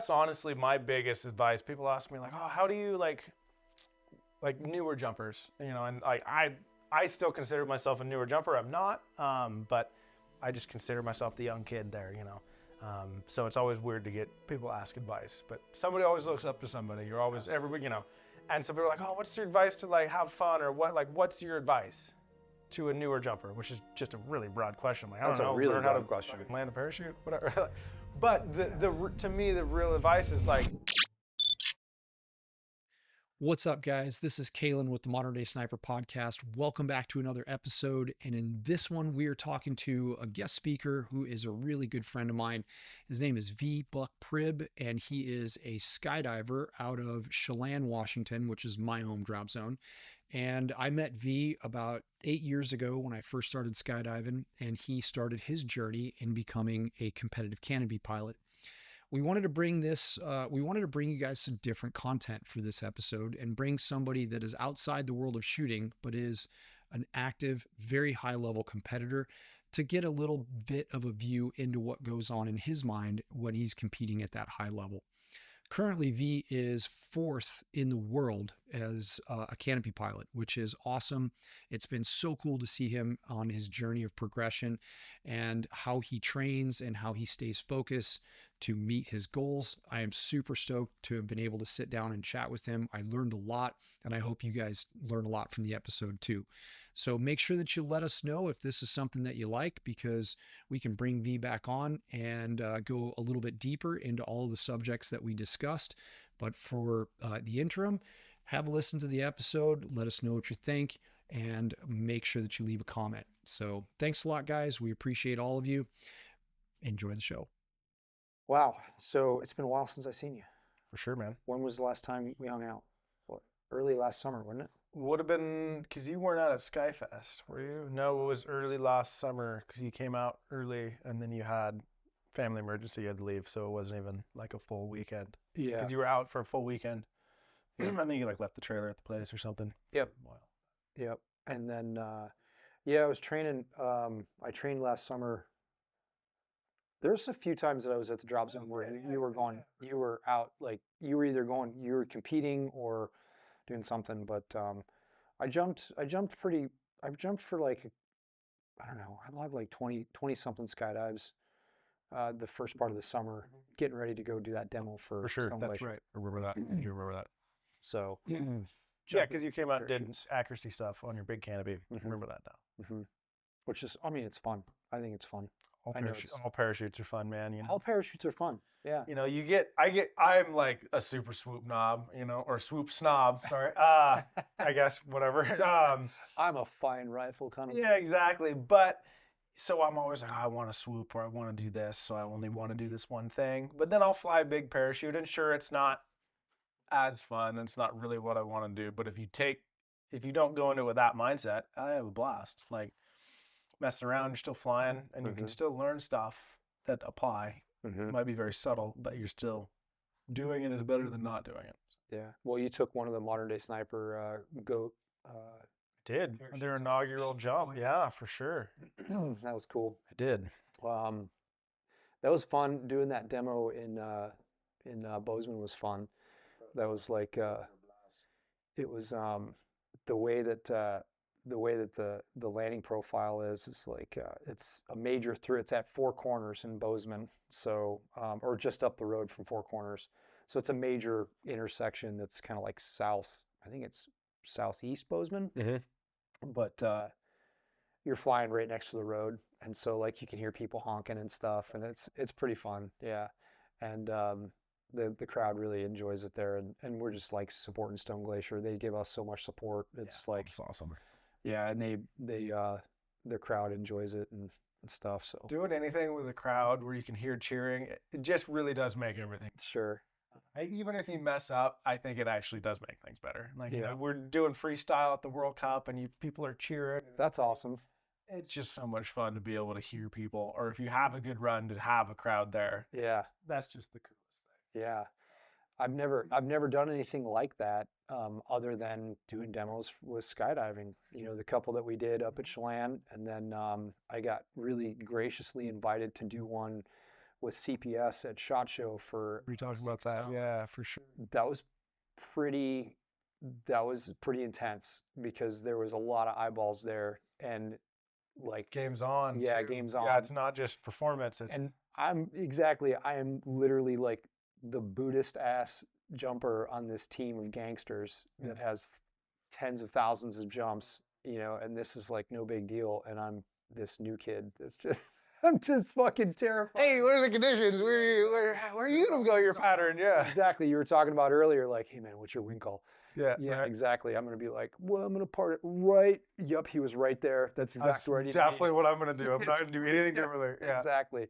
That's honestly my biggest advice. People ask me like, oh, how do you like newer jumpers? You know, and I still consider myself a newer jumper. I'm not, but I just consider myself the young kid there, you know. So it's always weird to get people ask advice, but somebody always looks up to somebody. You're always everybody, you know. And so people are like, oh, what's your advice to like have fun, or what's your advice to a newer jumper? Which is just a really broad question. Like, I don't know, really learn how to question. land a parachute, whatever. But to me, the real advice is like. What's up, guys? This is Caylen with the Modern Day Sniper Podcast. Welcome back to another episode. And in this one, we are talking to a guest speaker who is a really good friend of mine. His name is Prib, and he is a skydiver out of Chelan, Washington, which is my home drop zone. And I met V about 8 years ago when I first started skydiving, and he started his journey in becoming a competitive canopy pilot. We wanted to bring you guys some different content for this episode and bring somebody that is outside the world of shooting, but is an active, very high level competitor to get a little bit of a view into what goes on in his mind when he's competing at that high level. Currently, V is 4th in the world as a canopy pilot, which is awesome. It's been so cool to see him on his journey of progression and how he trains and how he stays focused to meet his goals. I am super stoked to have been able to sit down and chat with him. I learned a lot, and I hope you guys learn a lot from the episode too. So make sure that you let us know if this is something that you like, because we can bring V back on and go a little bit deeper into all of the subjects that we discussed. But for the interim, have a listen to the episode. Let us know what you think, and make sure that you leave a comment. So thanks a lot, guys. We appreciate all of you. Enjoy the show. Wow. So it's been a while since I've seen you. For sure, man. When was the last time we hung out? What, early last summer, wasn't it? Would have been, because you weren't out at Skyfest, were you? No, it was early last summer, because you came out early and then you had family emergency, you had to leave, so it wasn't even like a full weekend. Yeah. Because you were out for a full weekend. Yeah. I think you like left the trailer at the place or something. Yep. Wow. Yep. And then, I was training. I trained last summer. There's a few times that I was at the drop zone where you were out, like you were competing or doing something, but I jumped for like, I don't know, I had like 20 something skydives the first part of the summer, getting ready to go do that demo for sure. Stone That's Glacier. right. I remember that. You remember that. So Yeah, because you came out and did parachutes. accuracy stuff on your big canopy. I remember that now. Which is, I mean, it's fun. I think it's fun. All parachutes are fun, man. You know? All parachutes are fun. Yeah. You know, I'm like a super swoop knob, you know, or swoop snob, sorry. I guess, whatever. I'm a fine rifle kind of. Yeah, exactly. But so I'm always like, oh, I want to swoop, or I want to do this, so I only want to do this one thing. But then I'll fly a big parachute, and sure, it's not as fun, and it's not really what I want to do. But if you don't go into it with that mindset, I have a blast. Like, messing around, you're still flying, and you can still learn stuff that apply. It might be very subtle, but you're still doing it is better than not doing it. Yeah. Well, you took one of the Modern Day Sniper GOAT. Did their inaugural jump? Yeah, for sure. That was cool. I did. That was fun. Doing that demo in Bozeman was fun. That was like it was the way that the landing profile is like it's a major through. It's at Four Corners in Bozeman, so or just up the road from Four Corners. So it's a major intersection that's kind of like south. I think it's southeast Bozeman, but you're flying right next to the road, and so like you can hear people honking and stuff, and it's pretty fun. Yeah, and the crowd really enjoys it there, and we're just like supporting Stone Glacier. They give us so much support. It's like It's awesome. yeah, and the crowd enjoys it and stuff. So Doing anything with a crowd where you can hear cheering, it just really does make everything. sure. Even if you mess up, I think it actually does make things better. Like, you Yeah. know, we're doing freestyle at the World Cup, and people are cheering. That's awesome. It's just so much fun to be able to hear people, or if you have a good run, to have a crowd there. Yeah, That's just the coolest thing. yeah. I've never done anything like that other than doing demos with skydiving. You know, the couple that we did up at Chelan, and then I got really graciously invited to do one with CPS at SHOT Show for. We talked about that. Yeah, for sure. That was pretty intense because there was a lot of eyeballs there, and like Game's on. Yeah, too. game's on. Yeah, it's not just performance. And I am literally like the Buddhist ass jumper on this team of gangsters that has tens of thousands of jumps, and this is like no big deal. And I'm this new kid that's just, I'm just fucking terrified. Hey, what are the conditions? Where are you going to go your pattern? Yeah. Exactly. You were talking about earlier, like, hey man, what's your wind call? Yeah. Yeah, right. exactly. I'm going to be like, well, I'm going to part it right. Yup, he was right there. That's exactly where I need definitely to be. what I'm going to do. I'm not going to do anything differently. Yeah. Exactly.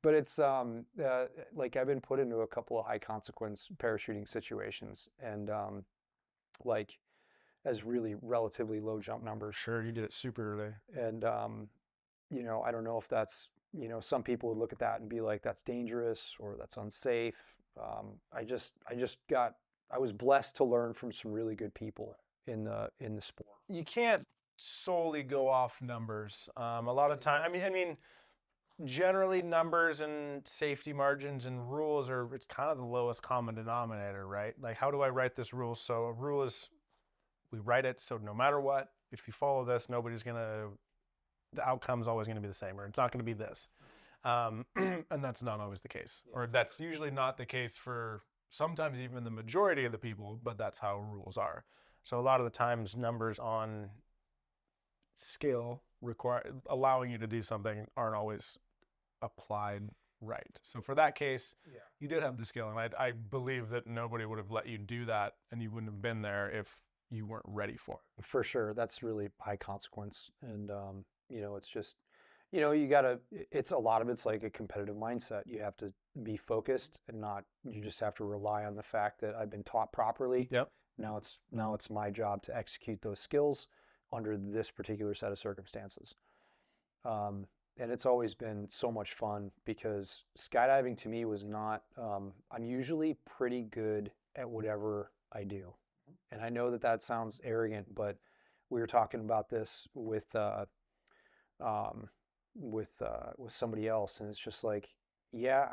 But it's like I've been put into a couple of high consequence parachuting situations, and like as really relatively low jump numbers. Sure, you did it super early. And I don't know if that's, some people would look at that and be like, that's dangerous or that's unsafe. I was blessed to learn from some really good people in the sport. You can't solely go off numbers. A lot of time, I mean, generally numbers and safety margins and rules it's kind of the lowest common denominator, right? Like, how do I write this rule? So a rule is, we write it so no matter what, if you follow this, the outcome's always going to be the same, or it's not going to be this. And that's not always the case, or that's usually not the case for sometimes even the majority of the people, but that's how rules are. So a lot of the times numbers on skill allowing you to do something aren't always applied right. So for that case, you did have the skill, and I believe that nobody would have let you do that, and you wouldn't have been there if you weren't ready for it. For sure. That's really high consequence. And, it's just, it's a lot of it's like a competitive mindset. You have to be focused and you just have to rely on the fact that I've been taught properly. Yep. Now it's my job to execute those skills under this particular set of circumstances. And it's always been so much fun because skydiving to me was not, I'm usually pretty good at whatever I do. And I know that sounds arrogant, but we were talking about this with somebody else, and it's just like, yeah,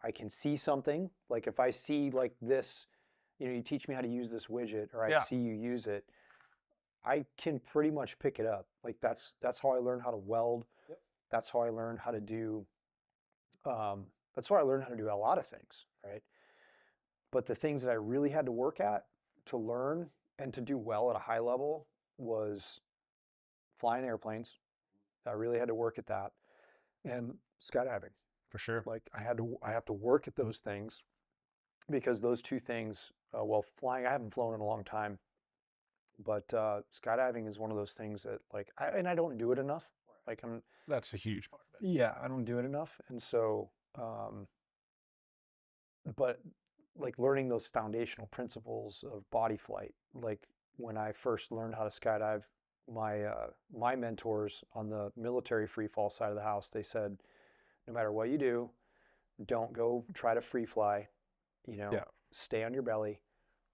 I can see something. Like if I see like this, you teach me how to use this widget, or I see you use it, I can pretty much pick it up. Like that's how I learned how to weld. Yep. That's how I learned how to do. That's how I learned how to do a lot of things, right? But the things that I really had to work at to learn and to do well at a high level was flying airplanes. I really had to work at that, and skydiving. For sure. Like I have to work at those things because those two things, flying, I haven't flown in a long time, but skydiving is one of those things that like, I don't do it enough. Like that's a huge part of it. Yeah, I don't do it enough. And so, but like learning those foundational principles of body flight, like when I first learned how to skydive, my mentors on the military free fall side of the house, they said, no matter what you do, don't go try to free fly, stay on your belly,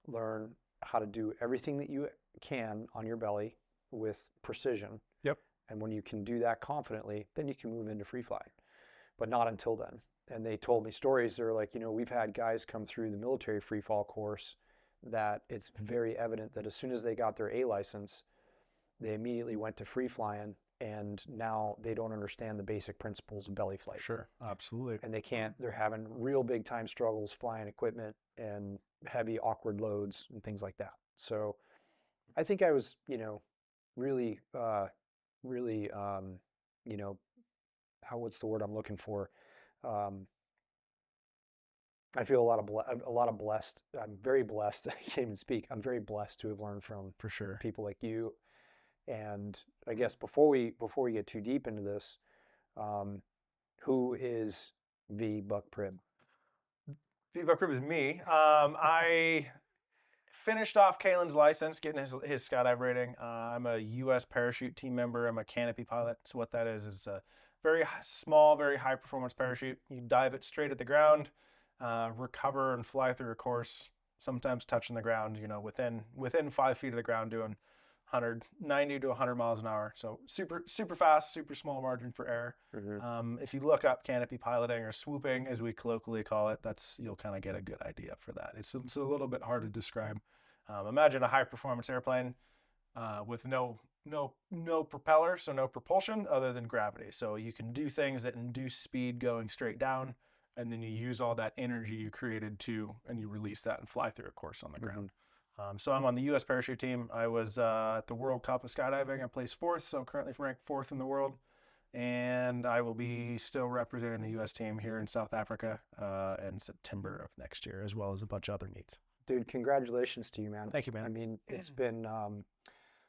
learn how to do everything that you can on your belly with precision. Yep. And when you can do that confidently, then you can move into free fly, but not until then. And they told me stories. They're like, we've had guys come through the military free fall course that it's very evident that as soon as they got their A license, they immediately went to free flying, and now they don't understand the basic principles of belly flight. Sure, absolutely. And they're having real big time struggles flying equipment and heavy, awkward loads and things like that. So I think I was, really, what's the word I'm looking for? I feel a lot of blessed. I'm very blessed. I can't even speak. I'm very blessed to have learned from, for sure, people like you. And I guess before we get too deep into this, who is V Buck Prib? V Buck Prib is me. I finished off Caylen's license, getting his skydive rating. I'm a U.S. parachute team member. I'm a canopy pilot. So what that is a very small, very high performance parachute. You dive it straight at the ground, recover and fly through a course, sometimes touching the ground, within 5 feet of the ground, doing 90 to 100 miles an hour. So super, super fast, super small margin for error. If you look up canopy piloting or swooping, as we colloquially call it, you'll kind of get a good idea for that. It's a little bit hard to describe. Imagine a high performance airplane with no propeller, so no propulsion other than gravity. So you can do things that induce speed going straight down, and then you use all that energy you created and you release that and fly through a course on the ground. So I'm on the U.S. parachute team. I was at the World Cup of skydiving. I placed 4th, so I'm currently ranked 4th in the world. And I will be still representing the U.S. team here in South Africa in September of next year, as well as a bunch of other meets. Dude, congratulations to you, man. Thank you, man. I mean, it's been,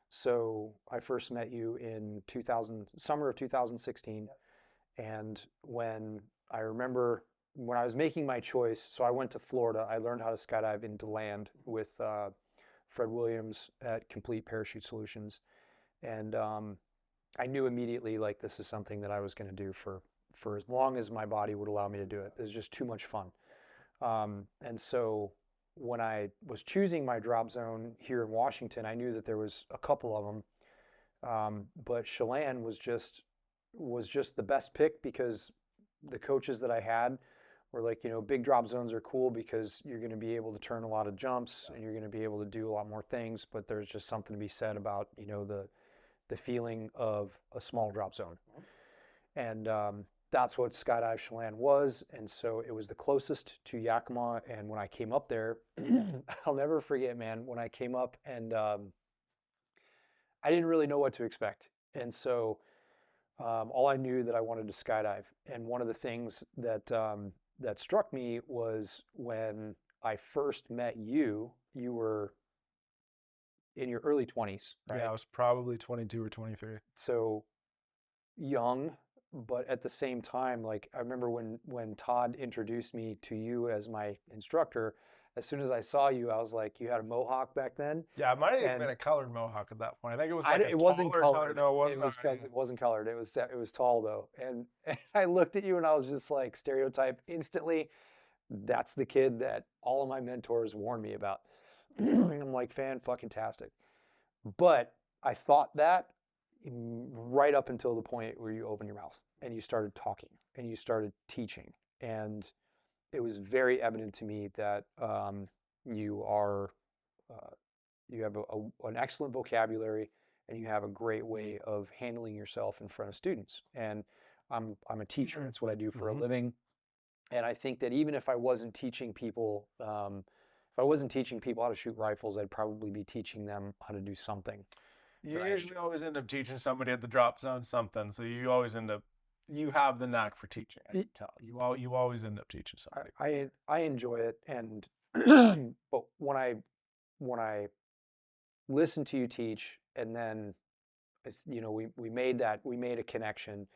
so I first met you in summer of 2016. And I remember when I was making my choice, so I went to Florida. I learned how to skydive into land with Fred Williams at Complete Parachute Solutions. And I knew immediately, like, this is something that I was going to do for as long as my body would allow me to do it. It was just too much fun. And so when I was choosing my drop zone here in Washington, I knew that there was a couple of them. But Caylen was just the best pick because the coaches that I had were like, big drop zones are cool because you're going to be able to turn a lot of jumps and you're going to be able to do a lot more things. But there's just something to be said about, the feeling of a small drop zone. And that's what Skydive Caylen was. And so it was the closest to Yakima. And when I came up there, I'll never forget, man, when I came up and I didn't really know what to expect. And so all I knew that I wanted to skydive. And one of the things that struck me was when I first met you, you were in your early 20s, right? Yeah, I was probably 22 or 23. So young, but at the same time, like I remember when Todd introduced me to you as my instructor, as soon as I saw you, I was like, you had a mohawk back then? Yeah, it might have even been a colored mohawk at that point. I think it was like it wasn't colored. No, it wasn't. It wasn't colored. It was tall though. And I looked at you and I was just like, stereotype instantly. That's the kid that all of my mentors warned me about. I'm like, fan-fucking-tastic. But I thought that right up until the point where you opened your mouth and you started talking and you started teaching. And it was very evident to me that you have an excellent vocabulary and you have a great way of handling yourself in front of students. And I'm a teacher. It's what I do for a living. And I think that even if I wasn't teaching people, how to shoot rifles, I'd probably be teaching them how to do something. You usually always end up teaching somebody at the drop zone something. So you always you have the knack for teaching. I can tell. You always end up teaching somebody. I enjoy it, and but when I listen to you teach, and then it's we made a connection,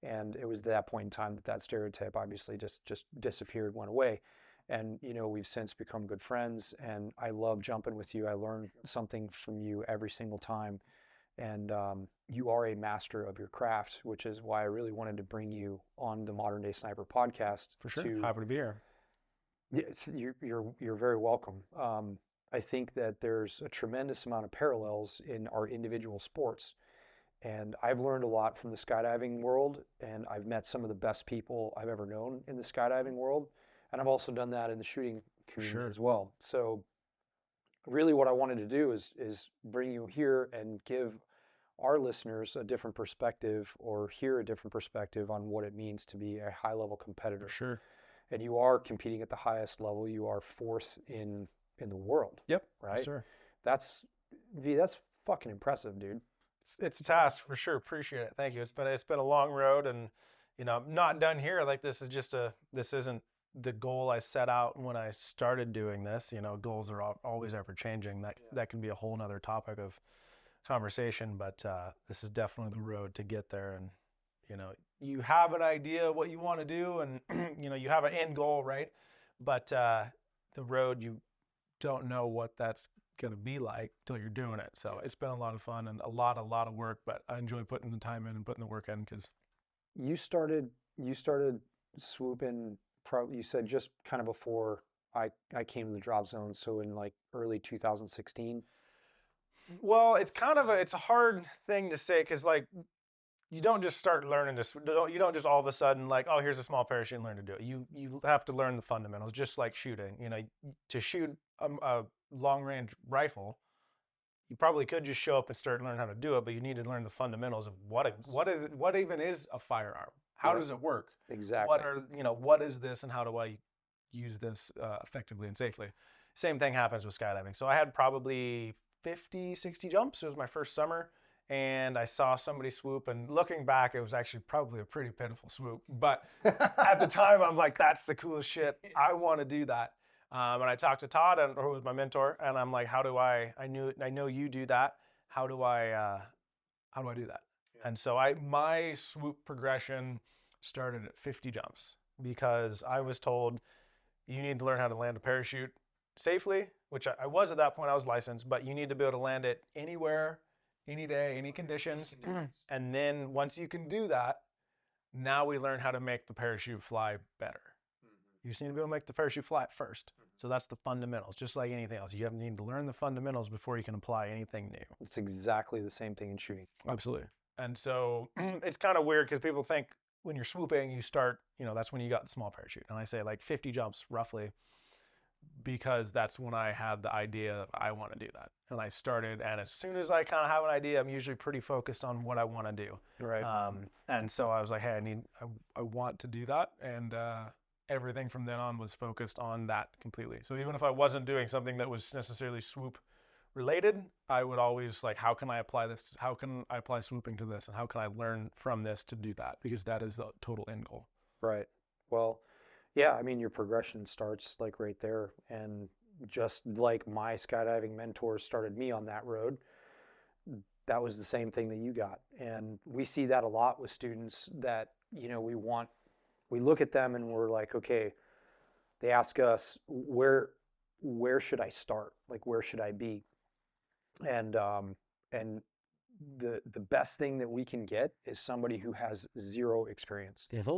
and it was at that point in time that stereotype obviously just disappeared, went away. And, we've since become good friends, and I love jumping with you. I learn something from you every single time. And you are a master of your craft, which is why I really wanted to bring you on the Modern Day Sniper podcast. For sure. Happy to be here. Yes, you're very welcome. I think that there's a tremendous amount of parallels in our individual sports. And I've learned a lot from the skydiving world, and I've met some of the best people I've ever known in the skydiving world. And I've also done that in the shooting community as well. So really what I wanted to do is bring you here and give our listeners a different perspective, or hear a different perspective on what it means to be a high-level competitor. Sure. And you are competing at the highest level. You are 4th in the world. Yep. Right? Yes, sir. That's fucking impressive, dude. It's a task for sure. Appreciate it. Thank you. It's been a long road, and I'm not done here. Like this isn't the goal I set out when I started doing this. Goals are always ever changing. That can be a whole nother topic of conversation, but this is definitely the road to get there. And you have an idea what you want to do, and you have an end goal, right? But the road, you don't know what that's going to be like till you're doing it. So it's been a lot of fun and a lot of work, but I enjoy putting the time in and putting the work in. Because you started swooping, you said just kind of before I came to the drop zone, so in like early 2016. Well, it's kind of it's a hard thing to say because like you don't just start learning this. You don't just all of a sudden like, oh, here's a small parachute and learn to do it. You have to learn the fundamentals, just like shooting. You know, to shoot a long range rifle, you probably could just show up and start learning how to do it, but you need to learn the fundamentals of what even is a firearm. How does it work? Exactly. What is this and how do I use this effectively and safely? Same thing happens with skydiving. So I had probably 50, 60 jumps. It was my first summer. And I saw somebody swoop, and looking back, it was actually probably a pretty pitiful swoop. But at the time, I'm like, that's the coolest shit. I want to do that. And I talked to Todd, who was my mentor, and I'm like, I know you do that. How do I do that? And so my swoop progression started at 50 jumps because I was told you need to learn how to land a parachute safely, which I was at that point. I was licensed, but you need to be able to land it anywhere, any day, any conditions. And then once you can do that, now we learn how to make the parachute fly better. You just need to be able to make the parachute fly first. So that's the fundamentals, just like anything else. You need to learn the fundamentals before you can apply anything new. It's exactly the same thing in shooting. Absolutely. And so it's kind of weird because people think when you're swooping, you start, that's when you got the small parachute. And I say like 50 jumps roughly, because that's when I had the idea that I want to do that. And I started, and as soon as I kind of have an idea, I'm usually pretty focused on what I want to do. Right. And so I was like, hey, I want to do that. And everything from then on was focused on that completely. So even if I wasn't doing something that was necessarily swoop related, I would always like, how can I apply this? How can I apply swooping to this? And how can I learn from this to do that? Because that is the total end goal. Right. Well, yeah, I mean, your progression starts like right there. And just like my skydiving mentors started me on that road, that was the same thing that you got. And we see that a lot with students that, we look at them and we're like, okay, they ask us, where should I start? Like, where should I be? And the best thing that we can get is somebody who has zero experience. Mm-hmm.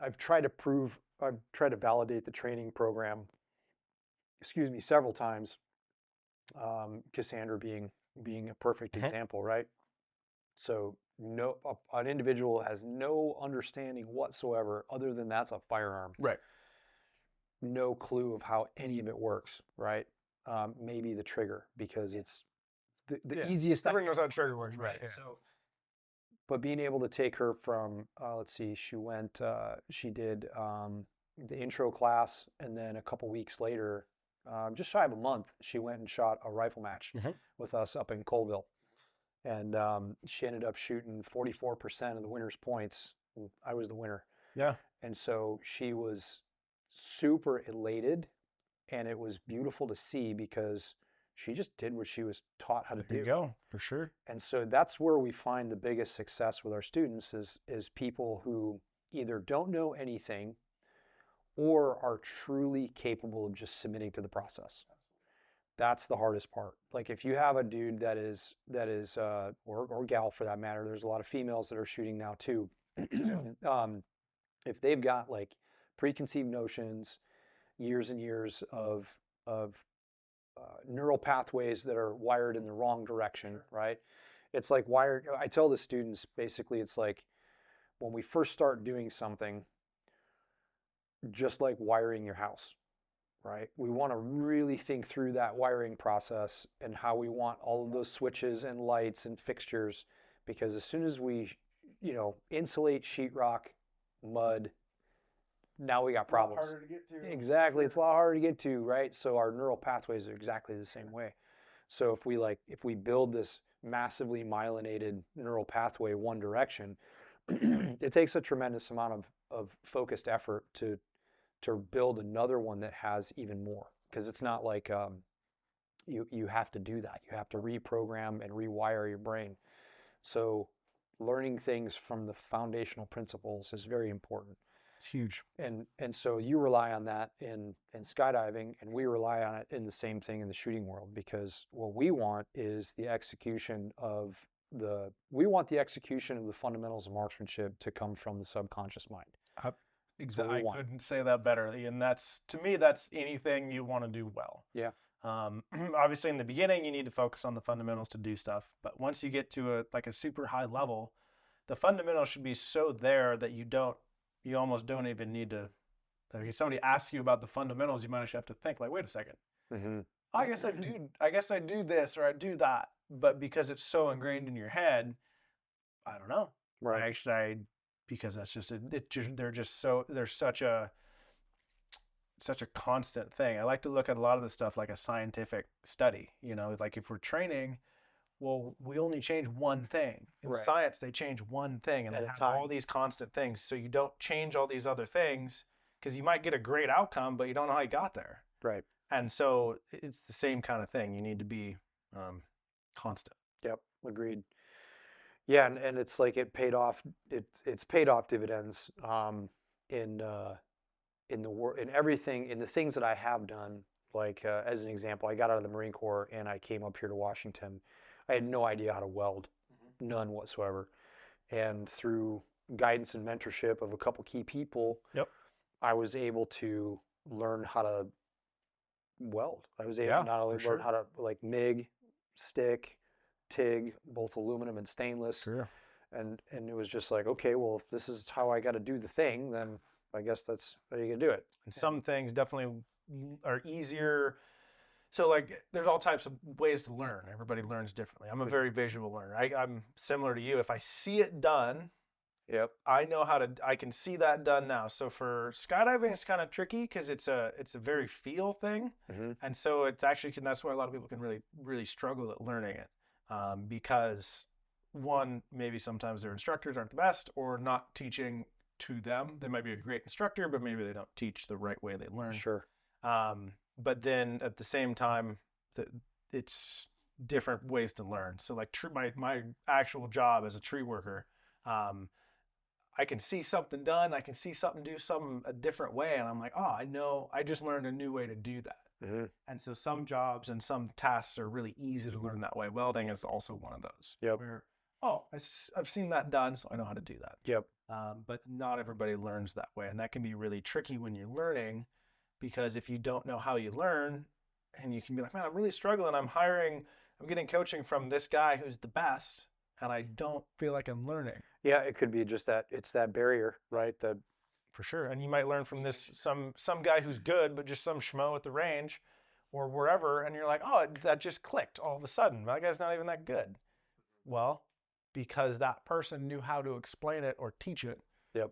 I've tried to validate the training program, several times. Cassandra being a perfect example, right? So an individual has no understanding whatsoever other than that's a firearm. Right. No clue of how any of it works, right? Maybe the trigger, because it's the easiest. Everyone knows how the trigger works, right? Yeah. So, but being able to take her from, she did the intro class, and then a couple weeks later, just shy of a month, she went and shot a rifle match with us up in Colville. And she ended up shooting 44% of the winner's points. I was the winner. Yeah. And so she was super elated, and it was beautiful to see because she just did what she was taught how to do. There you go, for sure. And so that's where we find the biggest success with our students is people who either don't know anything or are truly capable of just submitting to the process. That's the hardest part. Like if you have a dude that is or gal for that matter, there's a lot of females that are shooting now too. If they've got like preconceived notions, years and years of neural pathways that are wired in the wrong direction, right? It's like wired. I tell the students basically, it's like when we first start doing something, just like wiring your house. Right? We want to really think through that wiring process and how we want all of those switches and lights and fixtures, because as soon as we, insulate sheetrock, mud, now we got problems. It's a lot harder to get to. Exactly. It's a lot harder to get to, right? So our neural pathways are exactly the same way. So if we build this massively myelinated neural pathway one direction, it takes a tremendous amount of focused effort to build another one that has even more, because it's not like you have to do that. You have to reprogram and rewire your brain. So learning things from the foundational principles is very important. It's huge. And so you rely on that in skydiving, and we rely on it in the same thing in the shooting world, because what we want is the execution of the fundamentals of marksmanship to come from the subconscious mind. Exactly. I couldn't say that better. And to me, that's anything you want to do well. Yeah. Obviously in the beginning, you need to focus on the fundamentals to do stuff. But once you get to a super high level, the fundamentals should be so there that you almost don't even need to, like if somebody asks you about the fundamentals, you might actually have to think like, wait a second. Mm-hmm. I guess I do this or I do that. But because it's so ingrained in your head, I don't know. Right. Because that's just there's such a constant thing. I like to look at a lot of the stuff like a scientific study, like if we're training, well, we only change one thing. In Right. science, they change one thing and At they a have time. all these constant things. So you don't change all these other things because you might get a great outcome, but you don't know how you got there. Right. And so it's the same kind of thing. You need to be constant. Yep. Agreed. Yeah, and it's like it paid off. It's paid off dividends in everything, in the things that I have done. Like as an example, I got out of the Marine Corps and I came up here to Washington. I had no idea how to weld, none whatsoever. And through guidance and mentorship of a couple key people, Yep. I was able to learn how to weld. I was able Yeah, not only for learn sure. how to like MIG, stick, TIG, both aluminum and stainless. Sure. And it was just like, okay, well, if this is how I got to do the thing, then I guess that's how you can do it. And some things definitely are easier. So like there's all types of ways to learn. Everybody learns differently. I'm a very visual learner. I'm similar to you. If I see it done, Yep. I can see that done now. So for skydiving, it's kind of tricky because it's a very feel thing. Mm-hmm. And so it's actually, that's why a lot of people can really, really struggle at learning it. Because one, maybe sometimes their instructors aren't the best or not teaching to them. They might be a great instructor, but maybe they don't teach the right way they learn. Sure. But then at the same time, it's different ways to learn. So like my actual job as a tree worker, I can see something done. I can see something do something a different way. And I'm like, oh, I know, I just learned a new way to do that. Mm-hmm. And so some jobs and some tasks are really easy to learn that way. Welding is also one of those. Yep. Where, I've seen that done, so I know how to do that. Yep. But not everybody learns that way. And that can be really tricky when you're learning, because if you don't know how you learn, and you can be like, man, I'm really struggling. I'm getting coaching from this guy who's the best, and I don't feel like I'm learning. Yeah, it could be just that it's that barrier, right? That For sure. And you might learn from this some guy who's good, but just some schmo at the range or wherever, and you're like, oh, that just clicked all of a sudden. That guy's not even that good. Well, because that person knew how to explain it or teach it. Yep.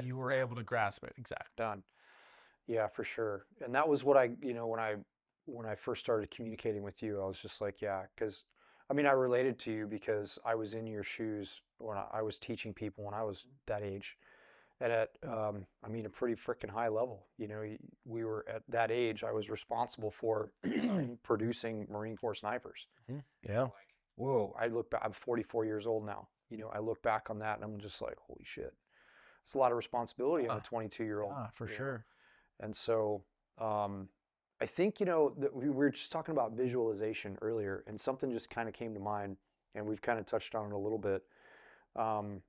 You were able to grasp it. Exactly. Done. Yeah, for sure. And that was what when I first started communicating with you, I was just like, yeah, because I mean, I related to you because I was in your shoes when I was teaching people when I was that age. And at, a pretty freaking high level. We were at that age, I was responsible for producing Marine Corps snipers. Yeah. Like, whoa, I'm 44 years old now. I look back on that and I'm just like, holy shit. It's a lot of responsibility on a 22-year-old. For sure. And so I think, that we were just talking about visualization earlier and something just kind of came to mind and we've kind of touched on it a little bit. And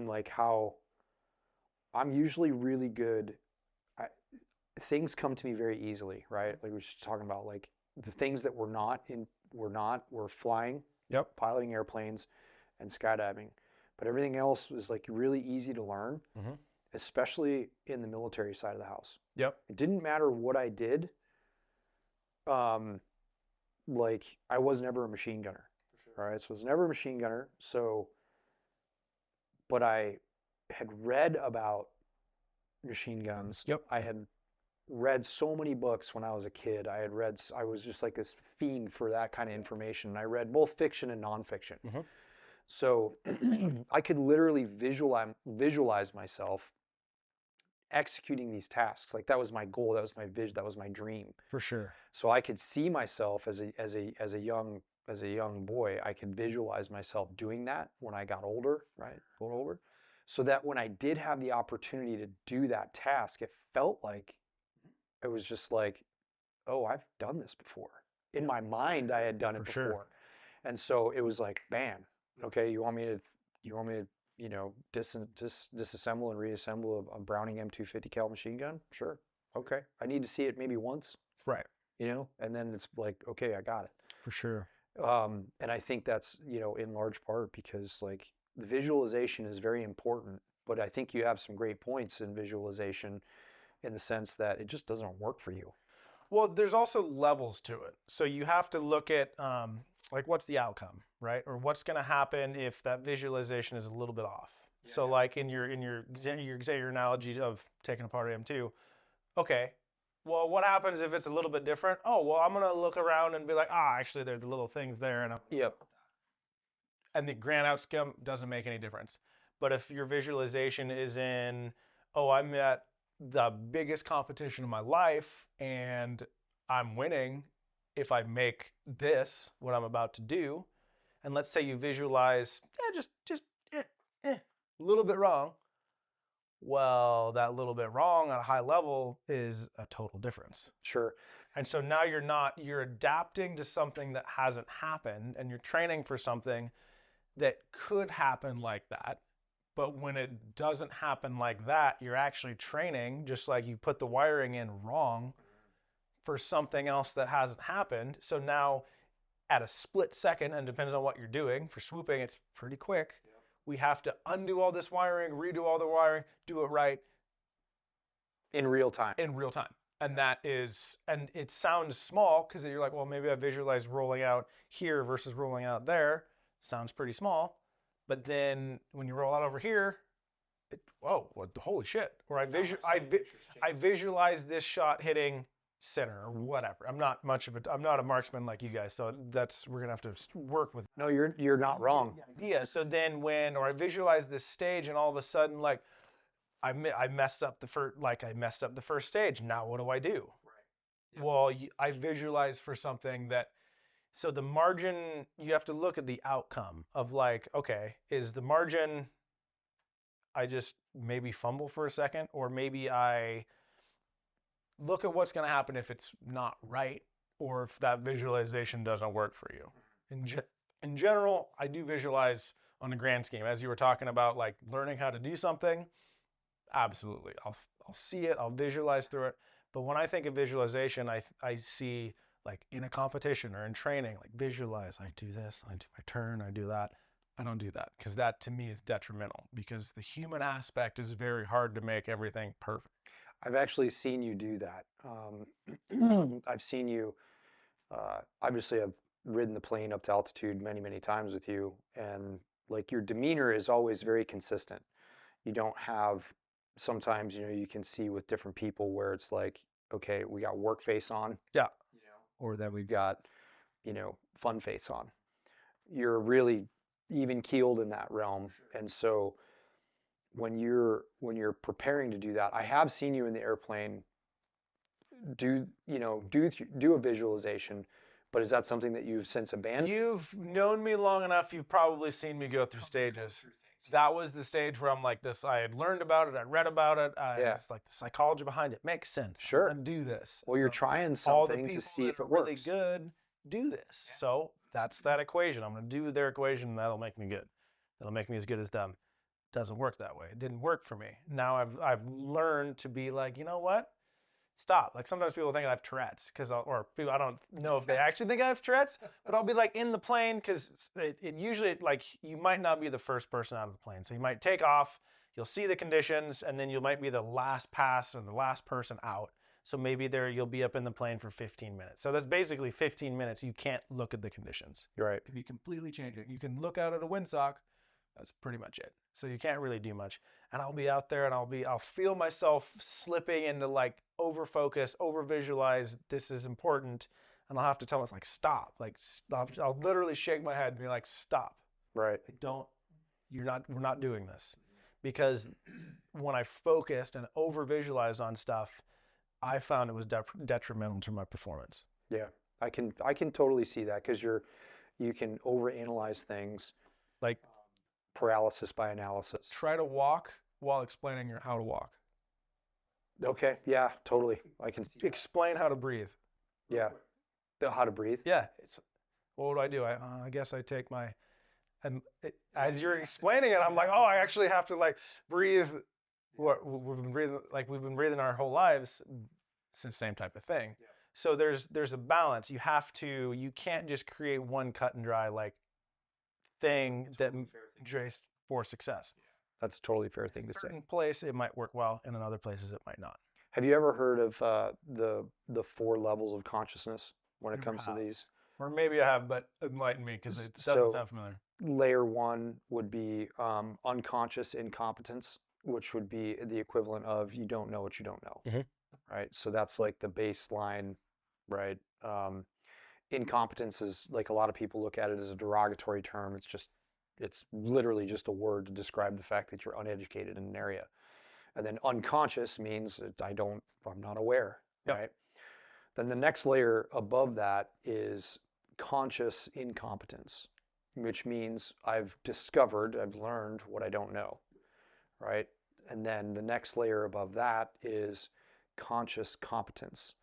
like how I'm usually really good. Things come to me very easily, right? Like we were just talking about, like the things that we're flying, Yep. piloting airplanes, and skydiving. But everything else was like really easy to learn, especially in the military side of the house. Yep. It didn't matter what I did. Like I was never a machine gunner, right? So I was never a machine gunner. So, but I had read about machine guns. Yep. I had read so many books when I was a kid. I was just like this fiend for that kind of information. I read both fiction and nonfiction. So I could literally visualize myself executing these tasks. Like that was my goal. That was my vision. That was my dream. For sure. So I could see myself as a young boy. I could visualize myself doing that when I got older, right? A little older. So that when I did have the opportunity to do that task, it felt like it was just like, oh, I've done this before. In my mind, I had done it before. Sure. And so it was like, bam, okay, you want me to disassemble and reassemble a Browning M250 cal machine gun? Sure. Okay. I need to see it maybe once. Right. you know, and then it's like, okay, I got it. For sure. And I think that's, you know, in large part because like the visualization is very important, but I think you have some great points in visualization in the sense that it just doesn't work for you. Well, there's also levels to it. So you have to look at like what's the outcome, right? Or what's going to happen if that visualization is a little bit off. Yeah, so like in your analogy of taking apart AM2, okay, well, what happens if it's a little bit different? Oh, well, I'm going to look around and be like, actually, there's the little things there. And the grand outcome doesn't make any difference. But if your visualization is in, I'm at the biggest competition of my life and I'm winning if I make this, what I'm about to do. And let's say you visualize a little bit wrong. Well, that little bit wrong at a high level is a total difference. Sure. And so now you're adapting to something that hasn't happened and you're training for something that could happen like that. But when it doesn't happen like that, you're actually training, just like you put the wiring in wrong, for something else that hasn't happened. So now at a split second, and depends on what you're doing, for swooping, it's pretty quick. Yep. We have to undo all this wiring, redo all the wiring, do it right. In real time. And that is, and it sounds small because you're like, well, maybe I visualize rolling out here versus rolling out there. Sounds pretty small. But then when you roll out over here, holy shit. Or I visualize this shot hitting center or whatever. I'm not a marksman like you guys. So we're going to have to work with. No, you're not wrong. Yeah. So then I visualize this stage and all of a sudden, like I messed up the first stage. Now what do I do? Right. Yeah. Well, I visualize for something that, so the margin, you have to look at the outcome of like, okay, is the margin, I just maybe fumble for a second, or maybe I look at what's going to happen if it's not right, or if that visualization doesn't work for you. In general, I do visualize on a grand scheme. As you were talking about, like learning how to do something, absolutely. I'll see it, I'll visualize through it. But when I think of visualization, I see, like in a competition or in training, like visualize, I do this, I do my turn, I do that. I don't do that because that to me is detrimental because the human aspect is very hard to make everything perfect. I've actually seen you do that. I've seen you, obviously I've ridden the plane up to altitude many, many times with you, and like your demeanor is always very consistent. You don't have, sometimes, you know, you can see with different people where it's like, okay, we got work face on. Yeah. Or that we've got, you know, fun face on. You're really even keeled in that realm. And so when you're preparing to do that, I have seen you in the airplane do a visualization, but is that something that you've since abandoned? You've known me long enough, you've probably seen me go through stages. That was the stage where I'm like this, I had learned about it, I read about it, it's like the psychology behind it makes sense. Sure. I'm gonna do this. Well, you're trying something to see if it works. Really good, do this. Yeah. So that's that equation. I'm gonna do their equation, and that'll make me good. That'll make me as good as them. Doesn't work that way. It didn't work for me. Now I've learned to be like, you know what? Stop. Like sometimes people think I have Tourette's I don't know if they actually think I have Tourette's, but I'll be like in the plane because it usually, like, you might not be the first person out of the plane. So you might take off, you'll see the conditions, and then you might be the last pass or the last person out. So maybe you'll be up in the plane for 15 minutes. So that's basically 15 minutes. You can't look at the conditions. Right. If you completely change it, you can look out at a windsock. That's pretty much it. So you can't really do much. And I'll be out there and I'll feel myself slipping into like over focus, over visualize. This is important. And I'll have to tell myself like, stop. Like I'll literally shake my head and be like, stop. Right. We're not doing this. Because when I focused and over visualized on stuff, I found it was detrimental to my performance. Yeah, I can totally see that because you can overanalyze things. Like paralysis by analysis. Try to walk while explaining how to walk. Okay, yeah, totally. I can see explain how to breathe. Yeah, how to breathe. Yeah, what do? I guess I take my, and as you're explaining it, I'm like, oh, I actually have to like breathe. What we've been breathing our whole lives. It's the same type of thing. Yeah. So there's a balance. You can't just create one cut and dry like thing that drays for success. That's a totally fair thing In to a say. certain place it might work well, and in other places it might not. Have you ever heard of the 4 levels of consciousness when it Never comes to have. these? Or maybe I have, but enlighten me because it doesn't So- sound familiar. Layer 1 would be unconscious incompetence, which would be the equivalent of you don't know what you don't know, Mhm. right? So that's like the baseline, right? Incompetence is like a lot of people look at it as a derogatory term. It's literally just a word to describe the fact that you're uneducated in an area. And then unconscious means I'm not aware, Yep. right? Then the next layer above that is conscious incompetence, which means I've learned what I don't know, right? And then the next layer above that is conscious competence,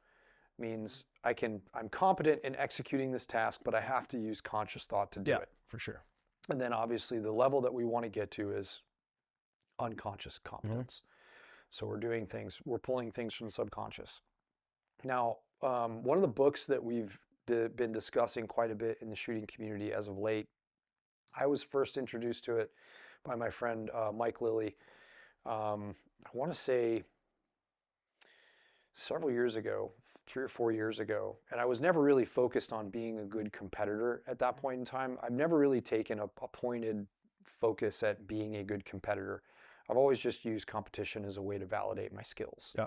means I'm competent in executing this task, but I have to use conscious thought to do it. For sure. And then obviously the level that we want to get to is unconscious competence. So we're pulling things from the subconscious. Now, one of the books that we've been discussing quite a bit in the shooting community as of late, I was first introduced to it by my friend Mike Lilly. I want to say several years ago, 3 or 4 years ago, and I was never really focused on being a good competitor at that point in time. I've never really taken a pointed focus at being a good competitor. I've always just used competition as a way to validate my skills. Yeah.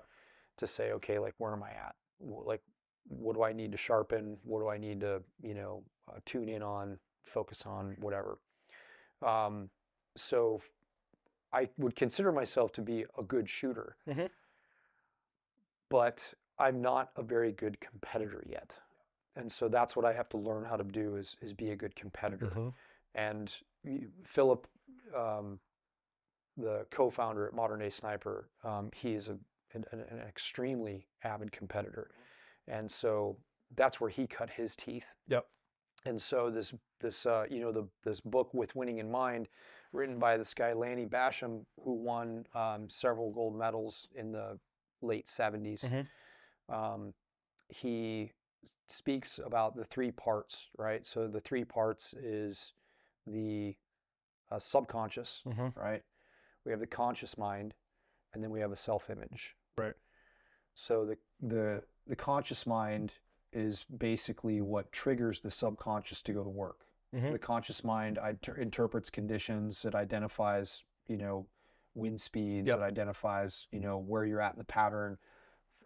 To say, okay, like where am I at? Like, what do I need to sharpen? What do I need to, tune in on, focus on, whatever. So I would consider myself to be a good shooter, but I'm not a very good competitor yet. And so that's what I have to learn how to do is be a good competitor. And Philip, the co-founder at Modern Day Sniper, he is an extremely avid competitor. And so that's where he cut his teeth. Yep. And so this book With Winning in Mind, written by this guy Lanny Basham, who won several gold medals in the late 70s. He speaks about the 3 parts, right? So the 3 parts is the subconscious, right? We have the conscious mind, and then we have a self-image. Right. So the conscious mind is basically what triggers the subconscious to go to work. The conscious mind interprets conditions. It identifies, wind speeds. It identifies, where you're at in the pattern.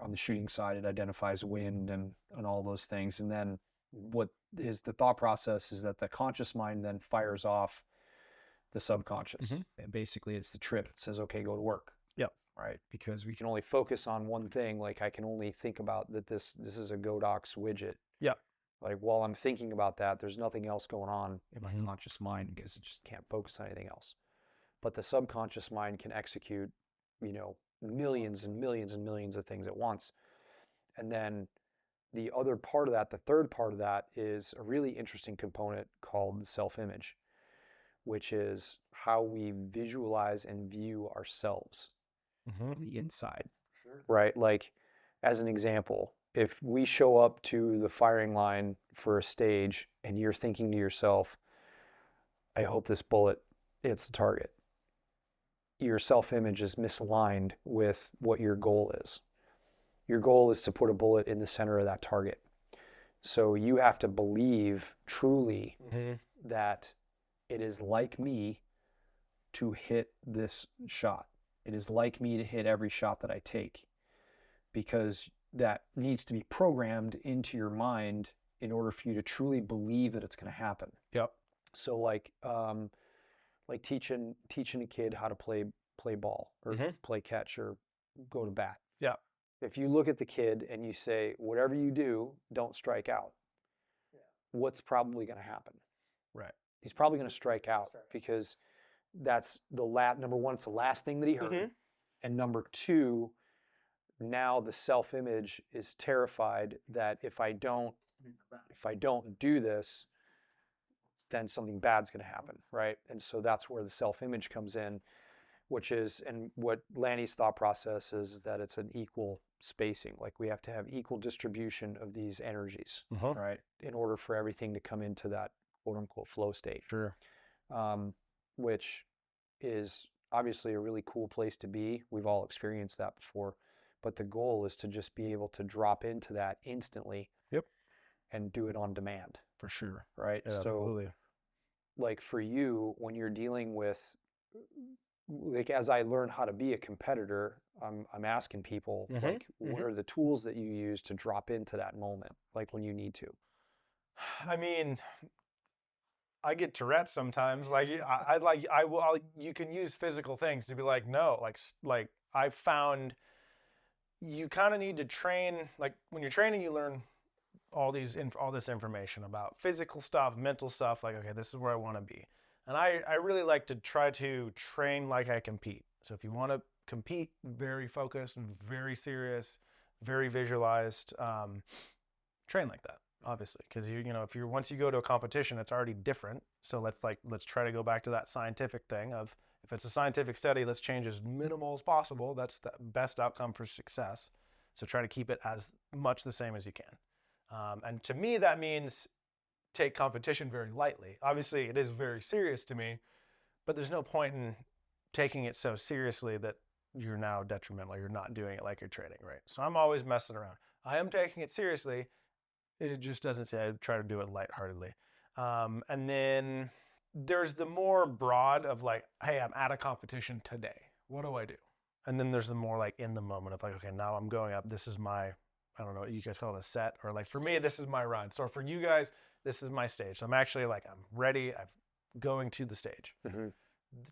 On the shooting side, it identifies wind and all those things. And then what is the thought process is that the conscious mind then fires off the subconscious. And basically it's the trip. It says, okay, go to work. Yep. Right. Because we can only focus on one thing. Like I can only think about that this is a Godox widget. Yep. Like while I'm thinking about that, there's nothing else going on in my conscious mind because it just can't focus on anything else. But the subconscious mind can execute, millions and millions and millions of things at once. And then the other part of that, the third part of that is a really interesting component called the self-image, which is how we visualize and view ourselves from the inside. Sure. Right? Like, as an example, if we show up to the firing line for a stage and you're thinking to yourself, I hope this bullet hits the target, your self-image is misaligned with what your goal is. Your goal is to put a bullet in the center of that target. So you have to believe truly that it is like me to hit this shot. It is like me to hit every shot that I take, because that needs to be programmed into your mind in order for you to truly believe that it's going to happen. Yep. So like teaching a kid how to play ball or play catch or go to bat. Yeah. If you look at the kid and you say, whatever you do, don't strike out. Yeah. What's probably going to happen? Right. He's probably going to strike out because that's number one, it's the last thing that he heard. And number two, now the self-image is terrified that if I don't do this, then something bad's going to happen, right? And so that's where the self-image comes in, which is, and what Lanny's thought process is that it's an equal spacing. Like we have to have equal distribution of these energies, right, in order for everything to come into that quote unquote flow state. Sure. Which is obviously a really cool place to be. We've all experienced that before, but the goal is to just be able to drop into that instantly. Yep. And do it on demand. For sure. Right. Yeah, so absolutely. like for you, when you're dealing with, like, as I learn how to be a competitor, I'm asking people, like, what are the tools that you use to drop into that moment, like when you need to? I mean, I get Tourette's sometimes. Like you can use physical things to be like, no, like I found you kind of need to train. Like when you're training, you learn all this information about physical stuff, mental stuff. Like, okay, this is where I want to be. And I really like to try to train like I compete. So if you want to compete, very focused and very serious, very visualized, train like that, obviously. Because you know, if you're once you go to a competition, it's already different. So let's try to go back to that scientific thing of, if it's a scientific study, let's change as minimal as possible. That's the best outcome for success. So try to keep it as much the same as you can. And to me, that means take competition very lightly. Obviously, it is very serious to me, but there's no point in taking it so seriously that you're now detrimental. You're not doing it like you're training, right? So I'm always messing around. I am taking it seriously. It just doesn't say I try to do it lightheartedly. And then there's the more broad of like, hey, I'm at a competition today. What do I do? And then there's the more like in the moment of like, okay, now I'm going up. This is my, I don't know what you guys call it, a set, or like for me, this is my run. So for you guys, this is my stage. So I'm actually like, I'm ready. I'm going to the stage.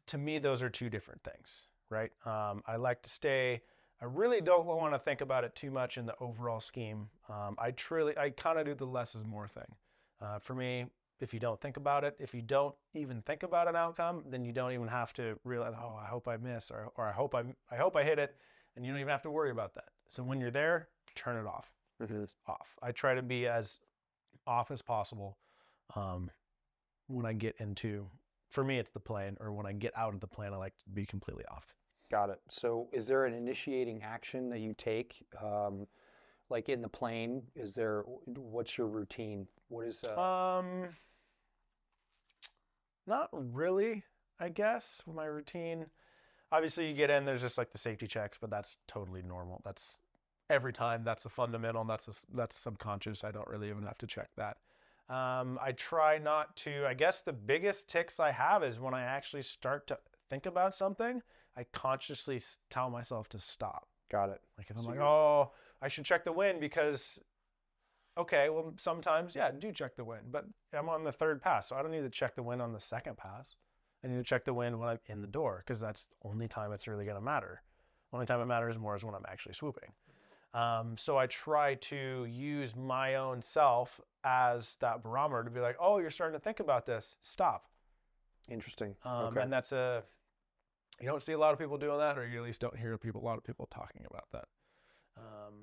To me, those are two different things, right? I like to stay, I really don't want to think about it too much in the overall scheme. I kind of do the less is more thing. For me, if you don't think about it, if you don't even think about an outcome, then you don't even have to realize, oh, I hope I miss, or I hope I hit it, and you don't even have to worry about that. So when you're there, turn it off. It's off. I try to be as off as possible when I get into, for me, it's the plane, or when I get out of the plane, I like to be completely off. Got it. So is there an initiating action that you take, like in the plane? What's your routine? What is not really, I guess. My routine, obviously you get in, there's just like the safety checks, but that's totally normal. That's every time. That's a fundamental, and that's subconscious. I don't really even have to check that. I try not to, I guess the biggest tics I have is when I actually start to think about something, I consciously tell myself to stop. Got it. Like if I'm like, oh, I should check the wind because, okay, well, sometimes, yeah, do check the wind, but I'm on the third pass, so I don't need to check the wind on the second pass. I need to check the wind when I'm in the door, because that's the only time it's really going to matter. Only time it matters more is when I'm actually swooping. So I try to use my own self as that barometer to be like, oh, you're starting to think about this. Stop. Interesting. Okay. And that's you don't see a lot of people doing that, or you at least don't hear a lot of people talking about that.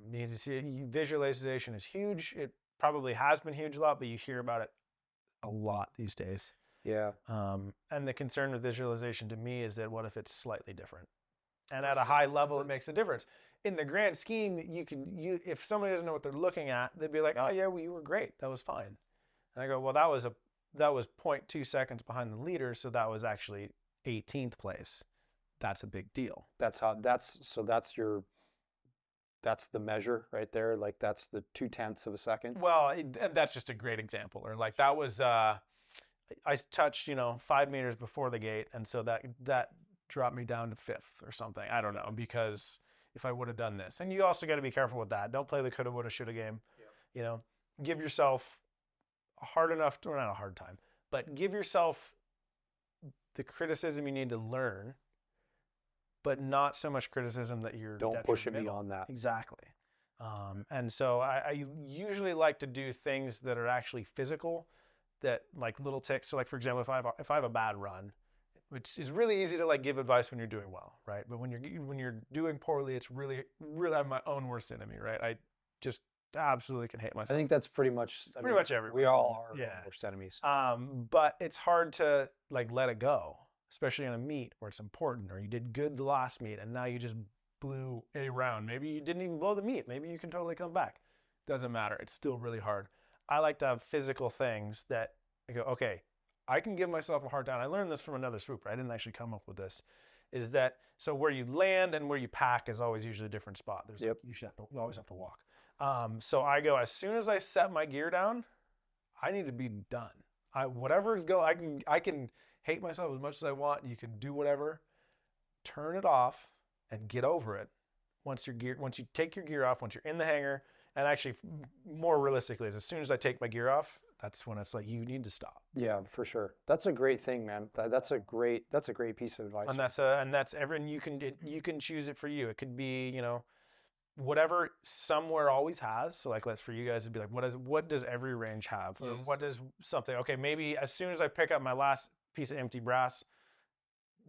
Because you see, visualization is huge. It probably has been huge a lot, but you hear about it a lot these days. Yeah. And the concern with visualization to me is that what if it's slightly different? And at a high level, it makes a difference. In the grand scheme, if somebody doesn't know what they're looking at, they'd be like, oh yeah, well, you were great. That was fine. And I go, well, that was 0.2 seconds behind the leader. So that was actually 18th place. That's a big deal. That's the measure right there. Like that's the 0.2 of a second. Well, that's just a great example. Or like that was, I touched, 5 meters before the gate. And so that dropped me down to 5th or something. I don't know, because if I would have done this, and you also got to be careful with that. Don't play the coulda, woulda, shoulda game. Yeah. Give yourself a hard enough, or not a hard time, but give yourself the criticism you need to learn, but not so much criticism that you're don't push it beyond that. Exactly. And so I usually like to do things that are actually physical, that like little tics. So like, for example, if I have a bad run, which is really easy to like give advice when you're doing well, right? But when you're doing poorly, it's really, really, I'm my own worst enemy, right? I just absolutely can hate myself. I think that's pretty much much everyone. We all are our worst enemies. But it's hard to like let it go. especially on a meet where it's important, or you did good the last meet and now you just blew a round. Maybe you didn't even blow the meet. Maybe you can totally come back. Doesn't matter. It's still really hard. I like to have physical things that I go, okay, I can give myself a hard time. I learned this from another swooper. I didn't actually come up with this. Is that so? Where you land and where you pack is always usually a different spot. There's Yep. You always have to walk. So I go, as soon as I set my gear down, I need to be done. Whatever is going, I can hate myself as much as I want. You can do whatever. Turn it off and get over it. Once you take your gear off, once you're in the hangar, and actually more realistically, as soon as I take my gear off, that's when it's like, you need to stop. Yeah, for sure. That's a great thing, man. That's a great piece of advice. And that's everyone. You can choose it for you. It could be, you know, whatever somewhere always has. So like, for you guys, it'd be like, what does every range have? Or what does something, okay, maybe as soon as I pick up my last piece of empty brass,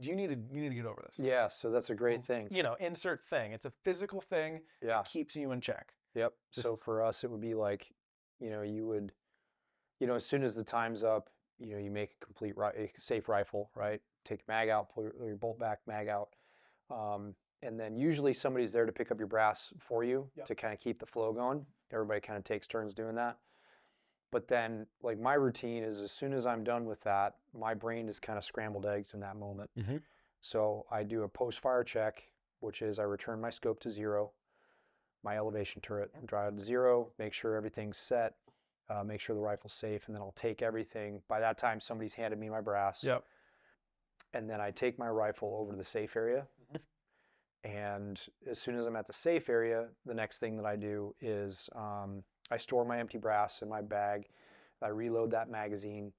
you need to get over this. Yeah, so that's a great thing. You know, insert thing. It's a physical thing. Yeah. That keeps you in check. Yep. So for us, it would be like, you know, you would, you know, as soon as the time's up, you know, you make a safe rifle, right? Take your mag out, pull your bolt back, mag out. And then usually somebody's there to pick up your brass for you to kind of keep the flow going. Everybody kind of takes turns doing that. But then, like, my routine is as soon as I'm done with that, my brain is kind of scrambled eggs in that moment. Mm-hmm. So I do a post-fire check, which is I return my scope to 0, my elevation turret, drive it to 0, make sure everything's set, make sure the rifle's safe, and then I'll take everything. By that time, somebody's handed me my brass. Yep. And then I take my rifle over to the safe area. And as soon as I'm at the safe area, the next thing that I do is I store my empty brass in my bag. I reload that magazine.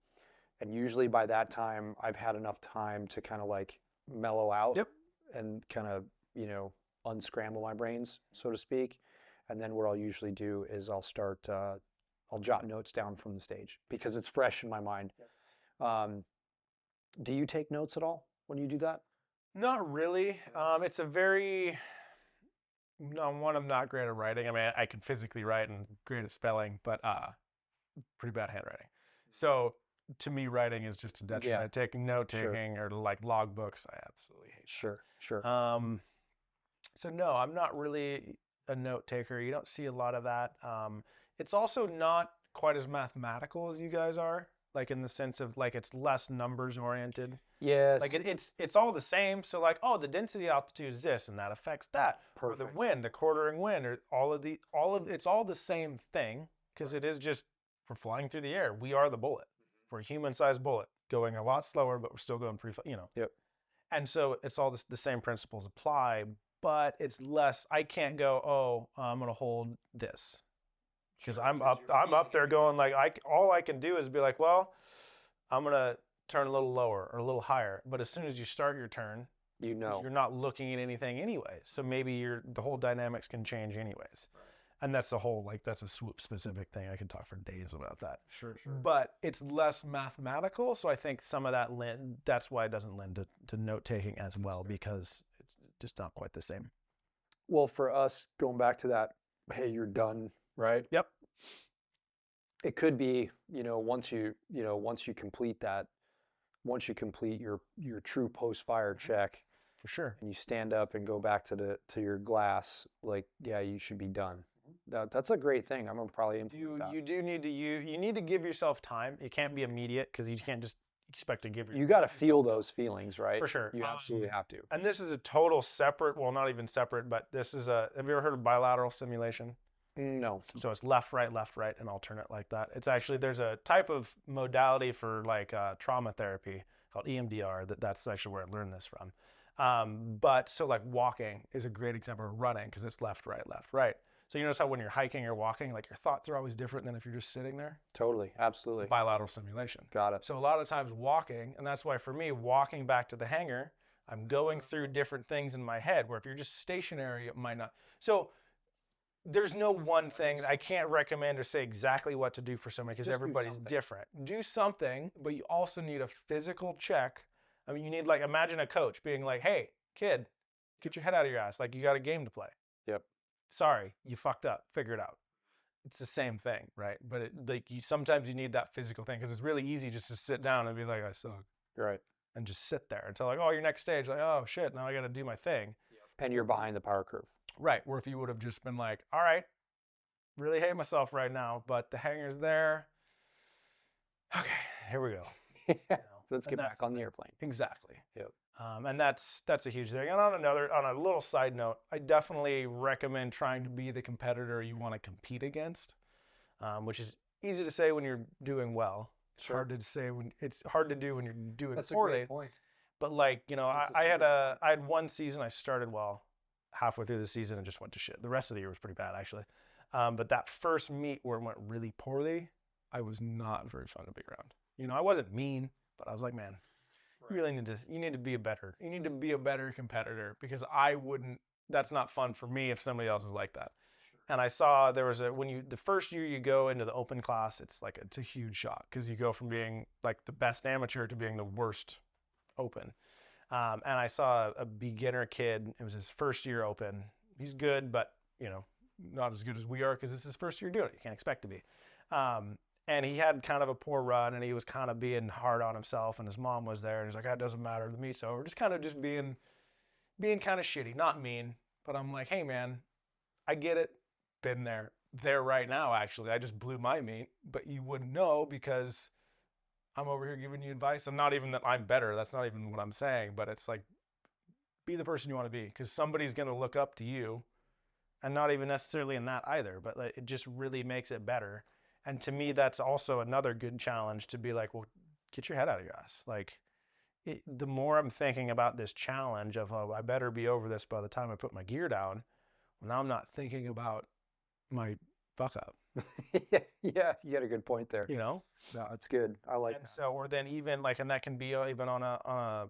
And usually by that time, I've had enough time to kind of like mellow out and kind of, you know, unscramble my brains, so to speak. And then what I'll usually do is I'll jot notes down from the stage because it's fresh in my mind. Do you take notes at all when you do that? Not really. It's a very, no, one, I'm not great at writing. I mean, I can physically write and great at spelling, but pretty bad handwriting. So to me, writing is just a detriment. Taking note taking or like logbooks, I absolutely hate. Sure. So no, I'm not really a note taker. You don't see a lot of that. It's also not quite as mathematical as you guys are. Like in the sense of like it's less numbers oriented. Yes. Like it's all the same. So like, oh, the density altitude is this and that affects that. Perfect. Or the wind, the quartering wind, or it's all the same thing because it is just we're flying through the air. We are the bullet. We're a human-sized bullet going a lot slower, but we're still going pretty, you know. Yep. And so it's all the same principles apply, but it's less. I can't go, oh, I'm gonna hold this. Because I'm up there going like all I can do is be like, well, I'm gonna turn a little lower or a little higher. But as soon as you start your turn, you know you're not looking at anything anyway. So maybe the whole dynamics can change anyways. And that's a whole that's a swoop specific thing. I could talk for days about that. Sure. But it's less mathematical, so I think some of that that's why it doesn't lend to note taking as well because it's just not quite the same. Well, for us, going back to that, hey, you're done. Right. Yep. It could be, you know, once you complete that, once you complete your true post-fire check, for sure, and you stand up and go back to your glass, like, yeah, you should be done. That's a great thing. I'm gonna probably implement that. You need to give yourself time. It can't be immediate because you can't just expect to give. You got to feel those feelings, right? For sure. You absolutely have to. And this is a total separate. Well, not even separate, but this is have you ever heard of bilateral stimulation? No. So it's left, right, and alternate like that. It's actually, there's a type of modality for like trauma therapy called EMDR. That's actually where I learned this from. But so like walking is a great example of running because it's left, right. So you notice how when you're hiking or walking, like your thoughts are always different than if you're just sitting there? Totally. Absolutely. Bilateral stimulation. Got it. So a lot of times walking, and that's why for me, walking back to the hangar, I'm going through different things in my head where if you're just stationary, it might not. So there's no one thing. I can't recommend or say exactly what to do for somebody because everybody's different. Do something, but you also need a physical check. I mean, you need like, imagine a coach being like, hey, kid, get your head out of your ass. Like you got a game to play. Yep. Sorry, you fucked up. Figure it out. It's the same thing, right? But sometimes you need that physical thing because it's really easy just to sit down and be like, I suck. Right. and just sit there until like, oh, your next stage, like, oh shit, now I got to do my thing. And you're behind the power curve. Right. Where if you would have just been like, all right, really hate myself right now, but the hangar's there. Okay, here we go. Let's get back on the airplane. Exactly. Yep. And that's a huge thing. And on a little side note, I definitely recommend trying to be the competitor you want to compete against, which is easy to say when you're doing well. It's hard to say it's hard to do when you're doing That's poorly. a great point. But like, I had one season I started well, halfway through the season and just went to shit. The rest of the year was pretty bad actually. But that first meet where it went really poorly, I was not very fun to be around. I wasn't mean, but I was like, man, you need to be a better competitor, because that's not fun for me if somebody else is like that. Sure. And I saw there was the first year you go into the open class, it's a huge shock, because you go from being like the best amateur to being the worst open. And I saw a beginner kid, it was his first year open. He's good, but not as good as we are, because it's his first year doing it. You can't expect to be. And he had kind of a poor run, and he was kind of being hard on himself, and his mom was there, and he's like, it doesn't matter, the meet's over. Just being kind of shitty, not mean, but I'm like, hey man, I get it, been there right now actually. I just blew my meet, but you wouldn't know because I'm over here giving you advice. And not even that I'm better, that's not even what I'm saying, but it's like, be the person you want to be, because somebody's going to look up to you, and not even necessarily in that either, but it just really makes it better. And to me, that's also another good challenge, to be like, well, get your head out of your ass. Like, the more I'm thinking about this challenge of, oh, I better be over this by the time I put my gear down, well, now I'm not thinking about my fuck up. Yeah, you got a good point there. No, it's good. I like that. So, or then even like, and that can be even on a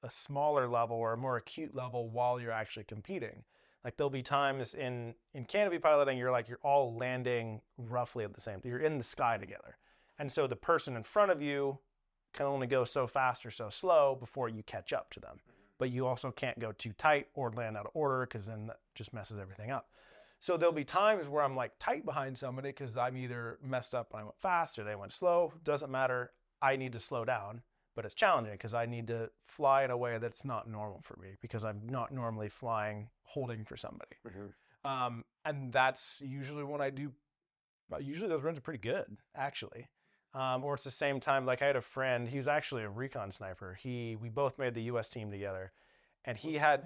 smaller level or a more acute level while you're actually competing. Like, there'll be times in canopy piloting, you're all landing roughly at the same time. You're in the sky together. And so the person in front of you can only go so fast or so slow before you catch up to them. But you also can't go too tight or land out of order, because then that just messes everything up. So there'll be times where I'm like tight behind somebody because I'm either messed up and I went fast or they went slow. Doesn't matter. I need to slow down. But it's challenging because I need to fly in a way that's not normal for me, because I'm not normally flying holding for somebody. Mm-hmm. And that's usually when I do. Usually those runs are pretty good, actually. Or it's the same time. Like, I had a friend. He was actually a recon sniper. We both made the U.S. team together, and he had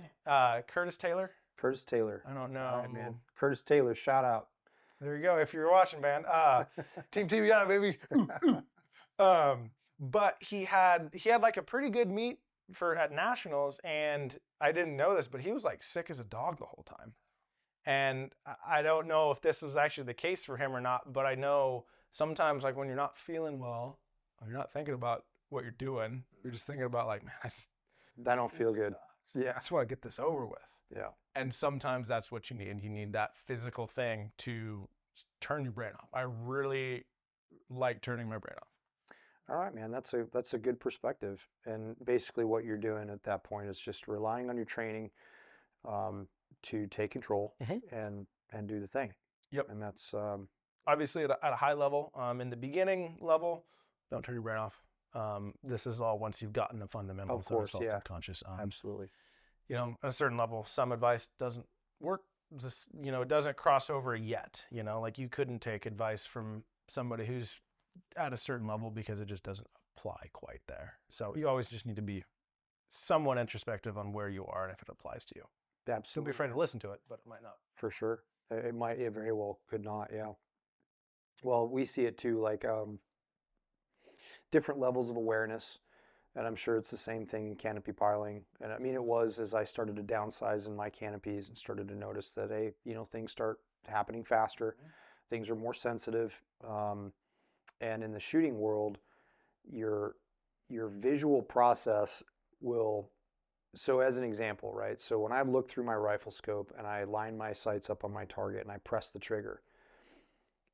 Curtis Taylor. Curtis Taylor. I don't know. All right, man. Curtis Taylor, shout out. There you go. If you're watching, man. Team TBI, baby. But he had like a pretty good meet at nationals, and I didn't know this, but he was like sick as a dog the whole time. And I don't know if this was actually the case for him or not, but I know sometimes, like, when you're not feeling well, or you're not thinking about what you're doing, you're just thinking about like, man, I don't feel good. Yeah, I just want to get this over with. Yeah. And sometimes that's what you need. You need that physical thing to turn your brain off. I really like turning my brain off. All right, man, that's a good perspective. And basically what you're doing at that point is just relying on your training to take control and do the thing. Yep. And that's obviously at a high level. In the beginning level, don't turn your brain off. This is all once you've gotten the fundamentals of course, of self-conscious. Absolutely. At a certain level, some advice doesn't work. It doesn't cross over yet. Like, you couldn't take advice from somebody who's at a certain level because it just doesn't apply quite there. So you always just need to be somewhat introspective on where you are and if it applies to you. Absolutely. Don't be afraid to listen to it, but it might not. For sure. It very well could not, yeah. Well, we see it too, like different levels of awareness. And I'm sure it's the same thing in canopy piloting. And I mean, it was as I started to downsize in my canopies and started to notice that, hey, things start happening faster. Mm-hmm. Things are more sensitive. And in the shooting world, your visual process will, so as an example, right? So when I look through my rifle scope and I line my sights up on my target and I press the trigger,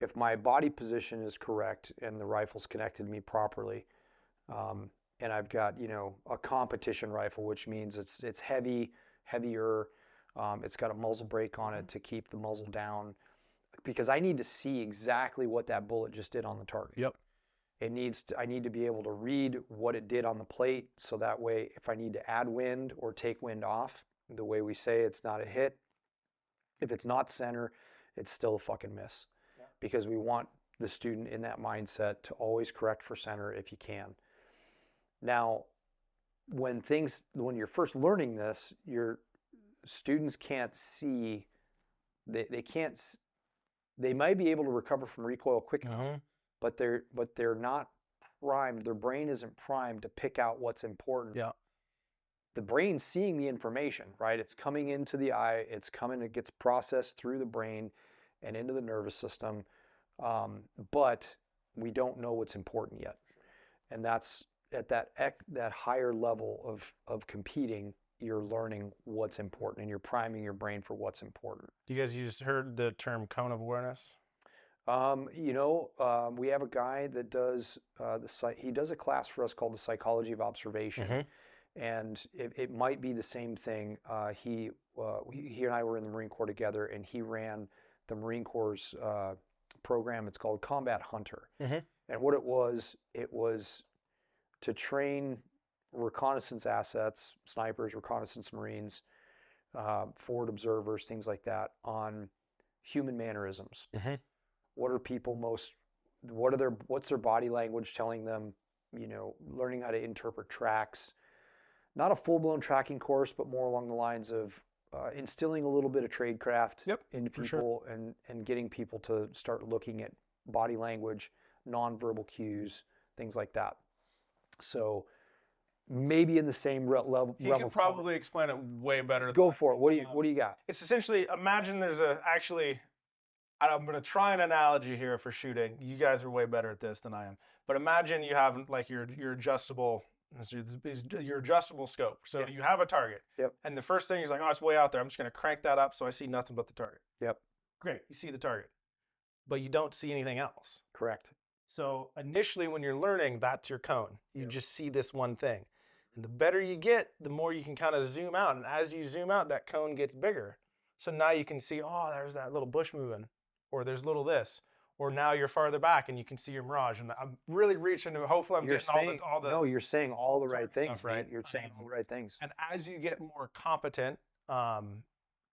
if my body position is correct and the rifle's connected to me properly, and I've got, a competition rifle, which means it's heavier, it's got a muzzle brake on it to keep the muzzle down, because I need to see exactly what that bullet just did on the target. Yep. I need to be able to read what it did on the plate, so that way if I need to add wind or take wind off, the way we say it's not a hit. If it's not center, it's still a fucking miss. Yeah. Because we want the student in that mindset to always correct for center if you can. Now, when you're first learning this, your students can't see, they might be able to recover from recoil quick enough, but they're not primed. Their brain isn't primed to pick out what's important. Yeah. The brain's seeing the information, right? It's coming into the eye, it gets processed through the brain and into the nervous system, but we don't know what's important yet. And that's at that higher level of competing, you're learning what's important and you're priming your brain for what's important. You guys just heard the term cone of awareness? We have a guy that does he does a class for us called the psychology of observation. And it might be the same thing. He and I were in the Marine Corps together, and he ran the Marine Corps' program. It's called Combat Hunter. And what it was to train reconnaissance assets, snipers, reconnaissance Marines, forward observers, things like that, on human mannerisms. What are people what's their body language telling them? Learning how to interpret tracks. Not a full-blown tracking course, but more along the lines of instilling a little bit of tradecraft into people, and getting people to start looking at body language, nonverbal cues, things like that. So maybe in the same level. He could probably explain it way better. Go for it. What do you got? It's essentially, imagine there's I'm going to try an analogy here for shooting. You guys are way better at this than I am. But imagine you have like your adjustable scope. So you have a target. And the first thing is like, oh, it's way out there. I'm just going to crank that up so I see nothing but the target. Great. You see the target, but you don't see anything else. Correct. So initially when you're learning, that's your cone. You just see this one thing. And the better you get, the more you can kind of zoom out. And as you zoom out, that cone gets bigger. So now you can see, oh, there's that little bush moving, or there's little this. Or now you're farther back and you can see your mirage. And I'm really reaching to, hopefully I'm getting all the. No, you're saying all the right things, stuff, right? You're saying all the right things. And as you get more competent,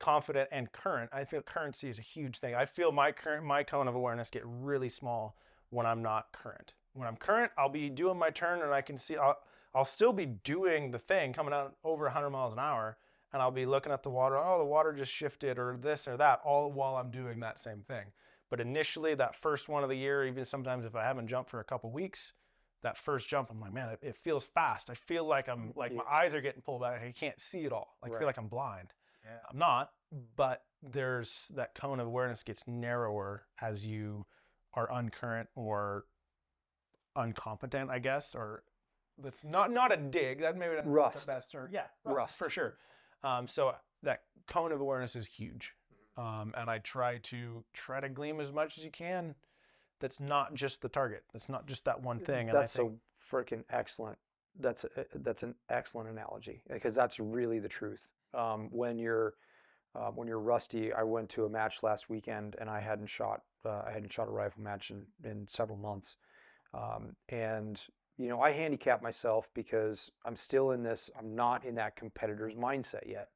confident, and current, I feel currency is a huge thing. I feel my cone of awareness get really small when I'm not current. When I'm current, I'll be doing my turn and I can see, I'll still be doing the thing coming out over 100 miles an hour. And I'll be looking at the water, oh, the water just shifted, or this or that, all while I'm doing that same thing. But initially, that first one of the year, even sometimes if I haven't jumped for a couple weeks, that first jump, I'm like, man, it feels fast. I feel like my eyes are getting pulled back. I can't see it all. I feel like I'm blind. I'm not, but there's that cone of awareness gets narrower as you are uncurrent or incompetent, I guess, or that's not a dig. That maybe not rust. The best term. Yeah, rust for sure. So that cone of awareness is huge. And I try to gleam as much as you can. That's not just the target. That's not just that one thing. And that's so freaking excellent. That's an excellent analogy, because that's really the truth. When you're rusty, I went to a match last weekend and I hadn't shot a rifle match in several months. And I handicap myself because I'm still I'm not in that competitor's mindset yet.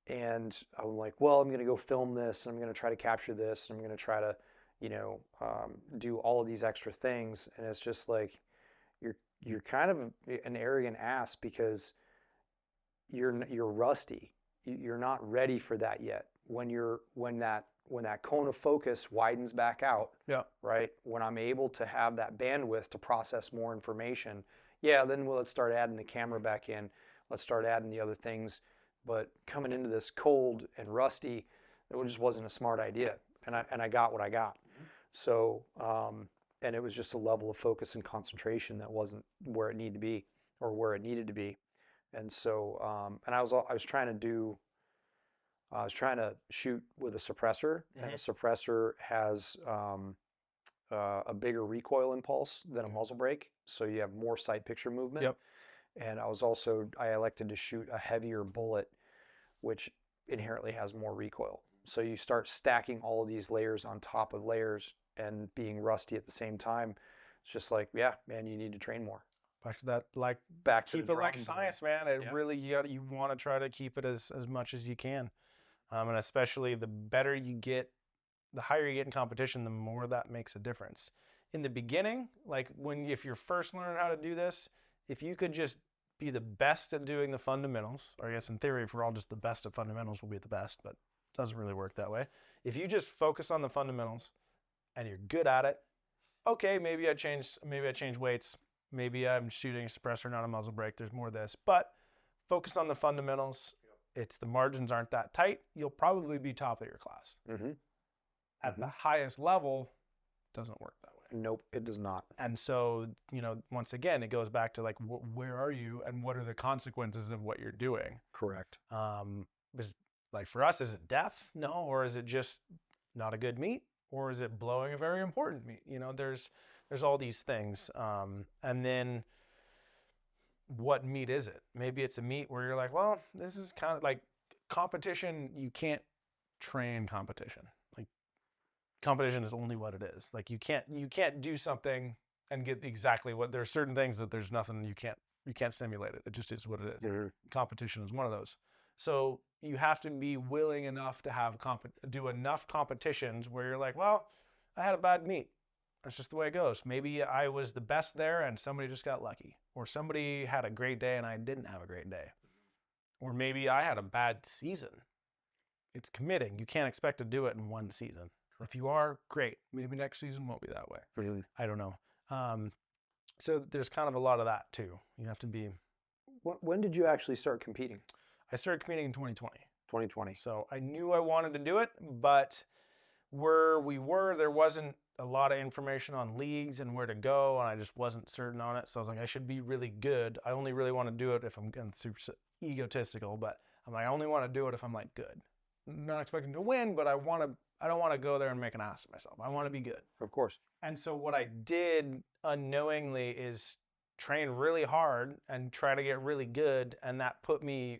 And I'm like, well, I'm going to go film this, and I'm going to try to capture this, and I'm going to try to, do all of these extra things. And it's just like, you're kind of an arrogant ass because you're rusty. You're not ready for that yet. When that cone of focus widens back out, right? When I'm able to have that bandwidth to process more information, then let's start adding the camera back in. Let's start adding the other things. But coming into this cold and rusty, it just wasn't a smart idea. And I got what I got. So, and it was just a level of focus and concentration that wasn't where it needed to be, or where it needed to be. And so, and I was trying to shoot with a suppressor, and a suppressor has a bigger recoil impulse than a muzzle brake, so you have more sight picture movement. And I elected to shoot a heavier bullet, which inherently has more recoil. So you start stacking all of these layers on top of layers and being rusty at the same time. It's just like, yeah, man, you need to train more. Back to that, like, Back to keep the it like drawing board. science, man. It Yeah. really, you want to try to keep it as much as you can. And especially the better you get, the higher you get in competition, the more that makes a difference. In the beginning, like if you're first learning how to do this, if you could just be the best at doing the fundamentals, or I guess in theory, if we're all just the best at fundamentals, we'll be the best, but it doesn't really work that way. If you just focus on the fundamentals and you're good at it, okay, maybe I change weights, maybe I'm shooting a suppressor, not a muzzle brake. There's more of this, but focus on the fundamentals. It's the margins aren't that tight. You'll probably be top of your class. Mm-hmm. At the highest level, it doesn't work that way. Nope, it does not. And so, once again, it goes back to like, where are you and what are the consequences of what you're doing? Correct. Because like for us, is it death? No. Or is it just not a good meet? Or is it blowing a very important meet? There's all these things. And then what meet is it? Maybe it's a meet where you're like, well, this is kind of like competition. You can't train competition. Like competition is only what it is. Like you can't do something and get exactly what. There are certain things that there's nothing you can't simulate it. It just is what it is. Mm-hmm. Competition is one of those. So you have to be willing enough to have do enough competitions where you're like, well, I had a bad meet. That's just the way it goes. Maybe I was the best there and somebody just got lucky. Or somebody had a great day and I didn't have a great day. Or maybe I had a bad season. It's committing. You can't expect to do it in one season. If you are, great. Maybe next season won't be that way. Really? I don't know. So there's kind of a lot of that too. You have to be. When did you actually start competing? I started competing in 2020. 2020. So I knew I wanted to do it, but where we were, there wasn't a lot of information on leagues and where to go, and I just wasn't certain on it. So I was like, I should be really good. I only really want to do it if I'm getting super egotistical, but I'm like, I only want to do it if I'm like good. I'm not expecting to win, but I don't want to go there and make an ass of myself. I want to be good. Of course. And so what I did unknowingly is train really hard and try to get really good, and that put me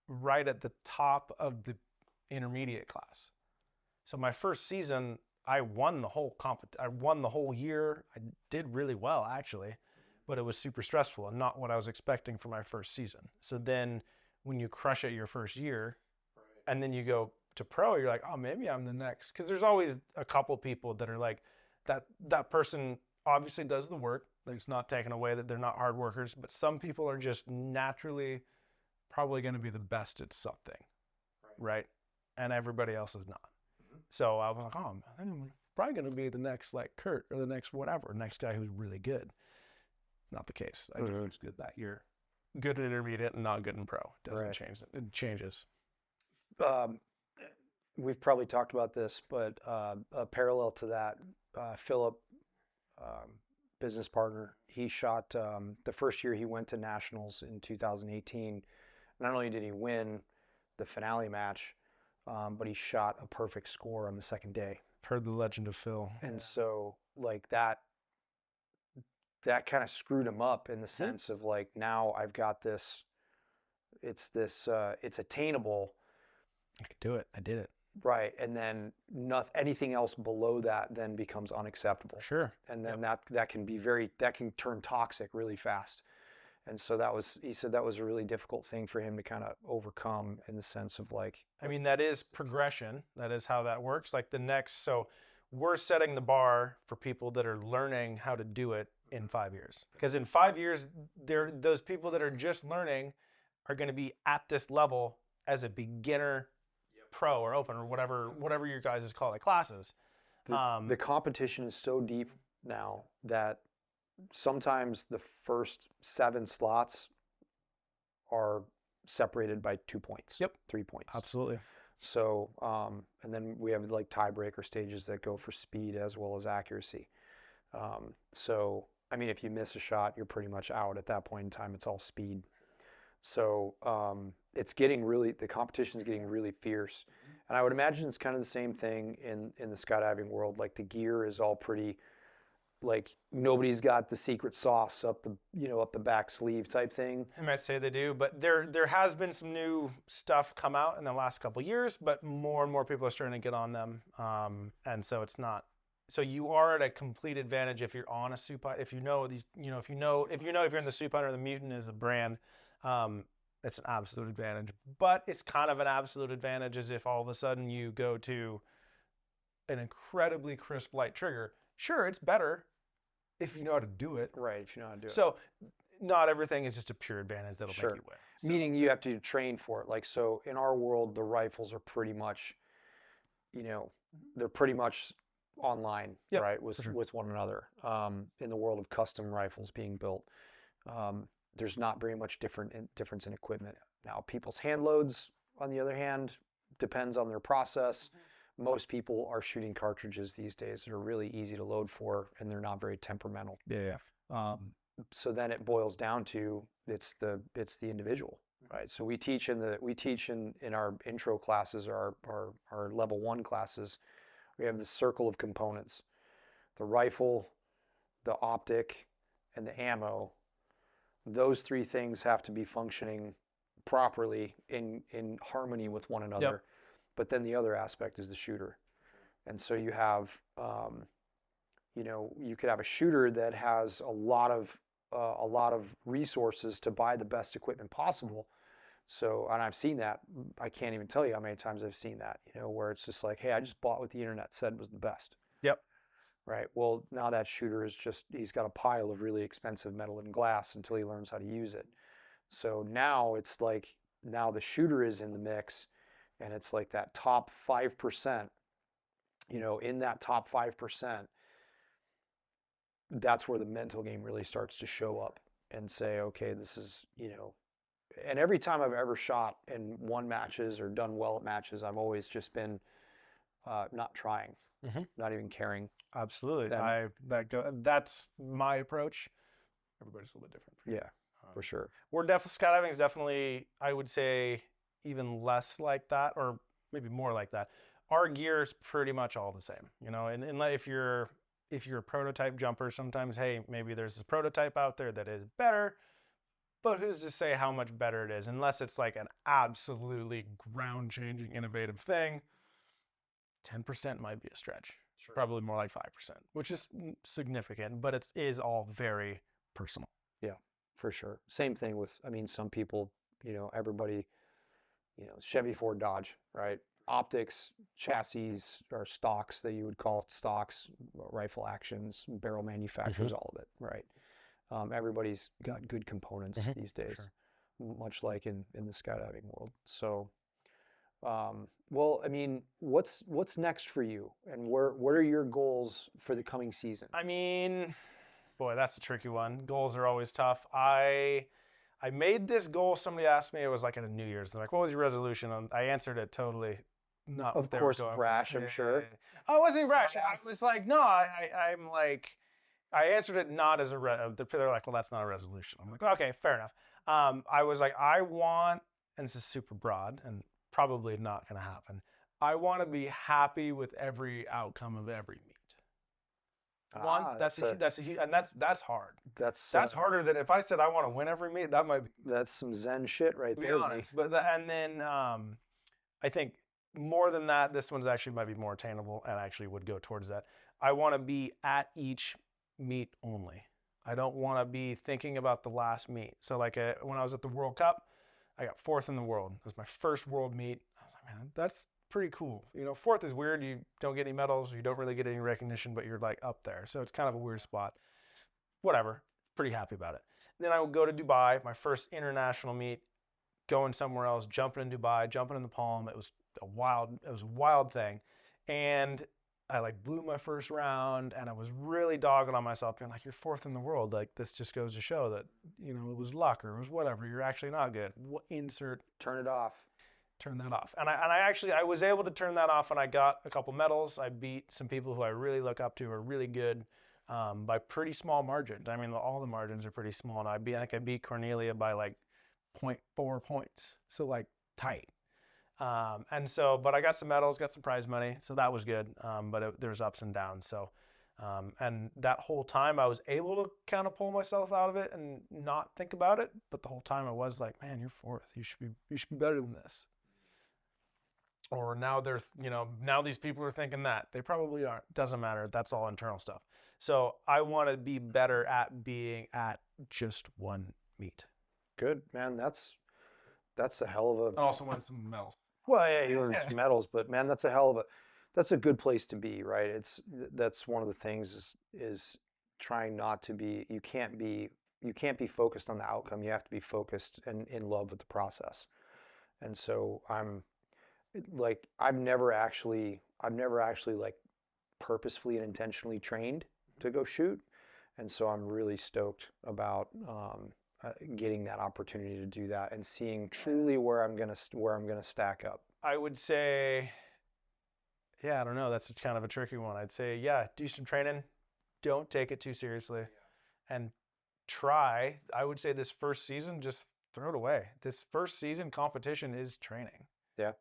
right at the top of the intermediate class. So my first season, I won the whole I won the whole year. I did really well actually, but it was super stressful and not what I was expecting for my first season. So then when you crush it your first year, and then you go to pro, you're like, oh, maybe I'm the next. Because there's always a couple people that are like, that person obviously does the work. It's not taken away that they're not hard workers, but some people are just naturally probably going to be the best at something, right? And everybody else is not. So I was like, oh, I'm probably going to be the next like Kurt or the next whatever, next guy who's really good. Not the case. I just was good that year. Good at intermediate and not good in pro. Doesn't change. It changes. We've probably talked about this, but a parallel to that, Philip, business partner, he shot the first year he went to nationals in 2018. Not only did he win the finale match, but he shot a perfect score on the second day. Heard the legend of Phil. And so like that kind of screwed him up in the sense of like, now I've got this, it's attainable. I could do it. I did it. Right. And then anything else below that then becomes unacceptable. Sure. And then that can turn toxic really fast. And so he said that was a really difficult thing for him to kind of overcome in the sense of like. I mean, that is progression. That is how that works. Like so we're setting the bar for people that are learning how to do it in 5 years. Because in 5 years, those people that are just learning are going to be at this level as a beginner, pro or open or whatever your guys call it classes. The competition is so deep now that sometimes the first 7 slots are separated by 2 points. Yep. 3 points. Absolutely. So, and then we have like tiebreaker stages that go for speed as well as accuracy. So, I mean, if you miss a shot, you're pretty much out at that point in time. It's all speed. So the competition is getting really fierce. And I would imagine it's kind of the same thing in the skydiving world. Like the gear is all pretty, like nobody's got the secret sauce up the back sleeve type thing. I might say they do, but there has been some new stuff come out in the last couple of years, but more and more people are starting to get on them. And so it's not so you are at a complete advantage if you're on a supine. If you know these, if you're in the supine or the Mutant is a brand, it's an absolute advantage. But it's kind of an absolute advantage as if all of a sudden you go to an incredibly crisp light trigger. Sure, it's better if you know how to do it. Right, if you know how to do it. So not everything is just a pure advantage that'll Sure. make you win. So, Meaning you have to train for it. Like, so in our world, the rifles are pretty much, they're pretty much online, Yep, right, for sure. with one another. In the world of custom rifles being built, there's not very much difference in equipment. Now, people's hand loads, on the other hand, depends on their process. Most people are shooting cartridges these days that are really easy to load for, and they're not very temperamental. yeah. So then it boils down to it's the individual, right? So we teach in our intro classes, our level 1 classes, we have the circle of components: the rifle, the optic, and the ammo. Those 3 things have to be functioning properly in harmony with one another. Yep. But then the other aspect is the shooter. And so you have, you could have a shooter that has a lot of resources to buy the best equipment possible. So, and I've seen that. I can't even tell you how many times I've seen that, where it's just like, hey, I just bought what the internet said was the best. Yep. Right. Well, now that shooter he's got a pile of really expensive metal and glass until he learns how to use it. So now it's like, now the shooter is in the mix, and it's like that top 5%, in that top 5%, that's where the mental game really starts to show up and say, okay, this is, and every time I've ever shot and won matches or done well at matches, I've always just been not trying, not even caring. Absolutely. That's my approach. Everybody's a little bit different. Yeah, for sure. Skydiving is definitely, I would say, even less like that, or maybe more like that. Our gear is pretty much all the same, and if you're a prototype jumper, sometimes, hey, maybe there's a prototype out there that is better, but who's to say how much better it is, unless it's like an absolutely ground-changing, innovative thing. 10% might be a stretch. Sure. Probably more like 5%, which is significant, but it is all very personal. Yeah, for sure. Same thing with, some people, everybody, Chevy, Ford, Dodge, right? Optics, chassis, or stocks that you would call stocks, rifle actions, barrel manufacturers, all of it, right? Everybody's got good components these days, sure. Much like in the skydiving world. So, well, what's next for you, and what are your goals for the coming season? Boy, that's a tricky one. Goals are always tough. I made this goal. Somebody asked me, it was like at a New Year's. They're like, what was your resolution? I answered it totally not. Of course, brash, I'm sure. I wasn't brash. I was like, no, I'm like, I answered it not as a, they're like, well, that's not a resolution. I'm like, okay, fair enough. I was like, I want, and this is super broad and probably not going to happen, I want to be happy with every outcome of every meet. That's a huge, and that's hard. That's harder than if I said I want to win every meet. That might be. That's some Zen shit right there. To be honest, but and then I think more than that, this one's actually might be more attainable, and actually would go towards that. I want to be at each meet only. I don't want to be thinking about the last meet. So like when I was at the World Cup, I got 4th in the world. It was my first world meet. I was like, man, that's pretty cool. 4th is weird. You don't get any medals. You don't really get any recognition, but you're like up there. So it's kind of a weird spot. Whatever. Pretty happy about it. Then I would go to Dubai, my first international meet, going somewhere else, jumping in Dubai, jumping in the Palm. It was a wild thing. And I like blew my first round, and I was really dogging on myself, being like, you're 4th in the world. Like, this just goes to show that, it was luck or it was whatever. You're actually not good. Turn it off. Turn that off. And I was able to turn that off, and I got a couple medals. I beat some people who I really look up to, who are really good, by pretty small margins. All the margins are pretty small, and I beat Cornelia by like 0.4 points. So like tight. But I got some medals, got some prize money, so that was good. But there's ups and downs. So, and that whole time I was able to kind of pull myself out of it and not think about it. But the whole time I was like, man, you're 4th. You should be better than this. or now they're, now these people are thinking that. They probably aren't. Doesn't matter. That's all internal stuff. So I want to be better at being at just one meet. Good, man. That's a hell of a. And also win some medals. Well, yeah, you earned some medals, but man, that's a good place to be, right? That's one of the things is trying not to be. You can't be focused on the outcome. You have to be focused and in love with the process. And so I've never actually like purposefully and intentionally trained to go shoot, and so I'm really stoked about getting that opportunity to do that and seeing truly where I'm gonna stack up. I would say, yeah, I don't know. That's kind of a tricky one. I'd say, yeah, do some training. Don't take it too seriously, and try. I would say this first season, just throw it away. This first season competition is training. Yeah.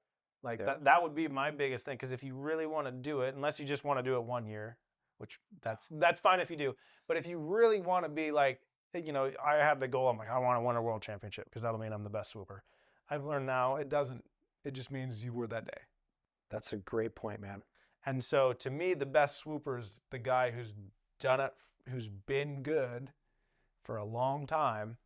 Like that would be my biggest thing. Because if you really want to do it, unless you just want to do it 1 year, which that's fine if you do. But if you really want to be like, I had the goal. I'm like, I want to win a world championship because that'll mean I'm the best swooper. I've learned now it doesn't. It just means you were that day. That's a great point, man. And so to me, the best swooper is the guy who's done it, who's been good for a long time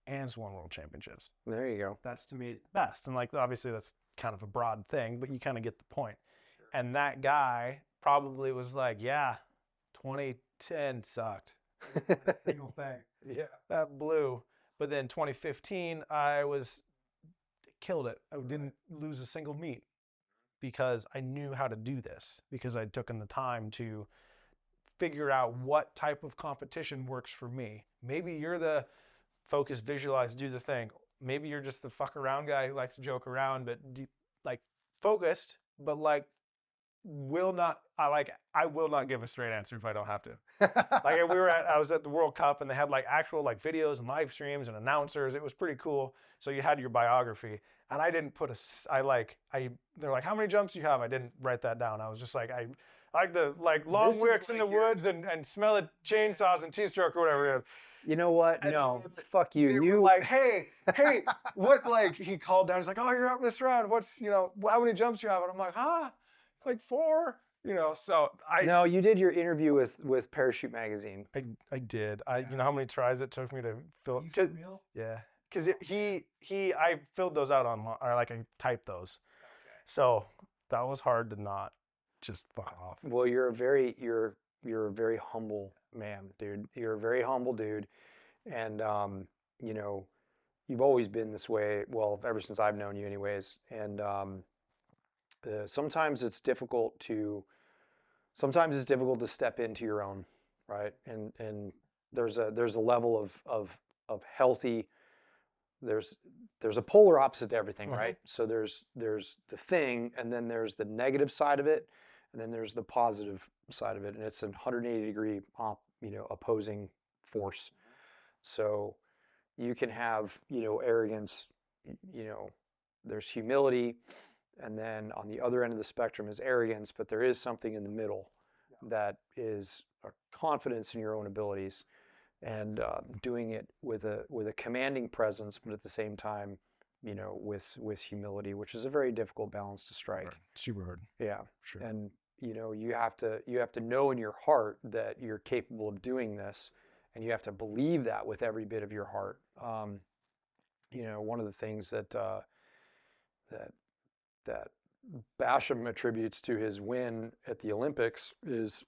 and has won world championships. There you go. That's to me the best. And like, obviously that's kind of a broad thing, but you kind of get the point. Sure. And that guy probably was like, yeah, 2010 sucked. That single thing. Yeah. That blew. But then 2015, I killed it. I didn't lose a single meet because I knew how to do this, because I'd taken the time to figure out what type of competition works for me. Maybe you're the focus, visualize, do the thing. Maybe you're just the fuck around guy who likes to joke around, but like focused, but like I will not give a straight answer if I don't have to. Like I was at the World Cup and they had like actual like videos and live streams and announcers. It was pretty cool. So you had your biography, and I didn't put they're like, how many jumps do you have? I didn't write that down. I was just like, I like the long wicks in the woods and smell of chainsaws and T-stroke or whatever. You know what? No, fuck you. You were like, hey, what? Like he called down. He's like, oh, you're up this round. What's how many jumps you have? And I'm like, it's like 4. So No, you did your interview with Parachute Magazine. I did. You know how many tries it took me to fill it? Yeah, because I filled those out online, or like I typed those. Okay. So that was hard to not just fuck off. Well, you're a very humble man, dude. You're a very humble dude, and you've always been this way. Well, ever since I've known you, anyways. And sometimes it's difficult to step into your own, right? And there's a level of healthy. There's a polar opposite to everything, right? So there's the thing, and then there's the negative side of it, and then there's the positive side of it, and it's a 180-degree opposing force. So you can have arrogance, there's humility, and then on the other end of the spectrum is arrogance, but there is something in the middle that is a confidence in your own abilities, and doing it with a commanding presence, but at the same time, with humility, which is a very difficult balance to strike. Super hard. Yeah, sure. And you have to know in your heart that you're capable of doing this, and you have to believe that with every bit of your heart. One of the things that Basham attributes to his win at the Olympics is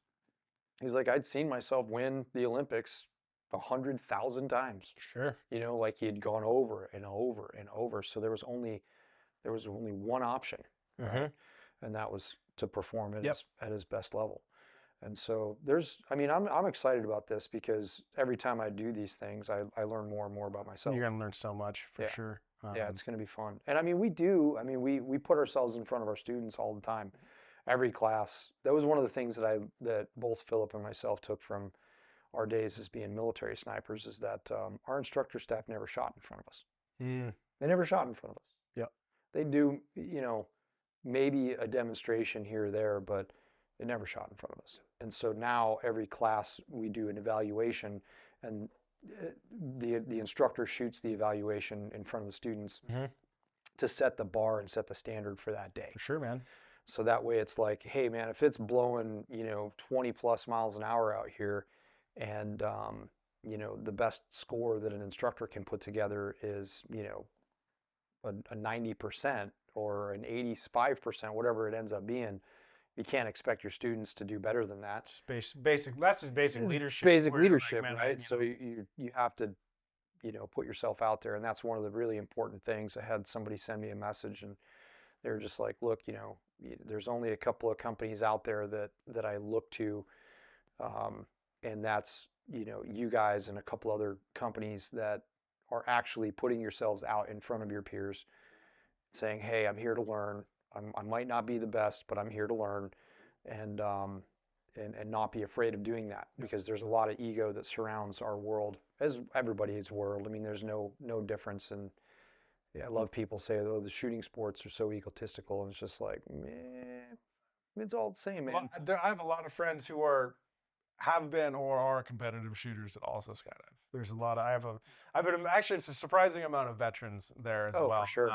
he's like, I'd seen myself win the Olympics 100,000 times. Sure. Like he had gone over and over and over. So there was only one option, right? And that was to perform at his best level. And so I'm excited about this because every time I do these things, I learn more and more about myself. You're gonna learn so much for sure. Yeah, it's gonna be fun. And we put ourselves in front of our students all the time. Every class. That was one of the things that both Philip and myself took from our days as being military snipers, is that our instructor staff never shot in front of us. They never shot in front of us. Yep. They do, maybe a demonstration here or there, but they never shot in front of us. And so now every class we do an evaluation, and the instructor shoots the evaluation in front of the students. to set the bar and set the standard for that day. For sure, man. So that way it's like, hey man, if it's blowing, 20 plus miles an hour out here and, the best score that an instructor can put together is, a 90% or an 85%, whatever it ends up being, you can't expect your students to do better than that. Just basic. That's just basic leadership. Basic where you're like, leadership, man, right? So you have to, put yourself out there, and that's one of the really important things. I had somebody send me a message, and they were just like, look, there's only a couple of companies out there that I look to, and that's you guys and a couple other companies that are actually putting yourselves out in front of your peers, saying, hey, I'm here to learn. I might not be the best, but I'm here to learn, and not be afraid of doing that, because there's a lot of ego that surrounds our world, as everybody's world. I mean, there's no difference. And I love people say, oh, the shooting sports are so egotistical, and it's just like, man, it's all the same, man. Well, I have a lot of friends who have been or are competitive shooters that also skydive. There's a lot of actually it's a surprising amount of veterans there as well. Oh, for sure.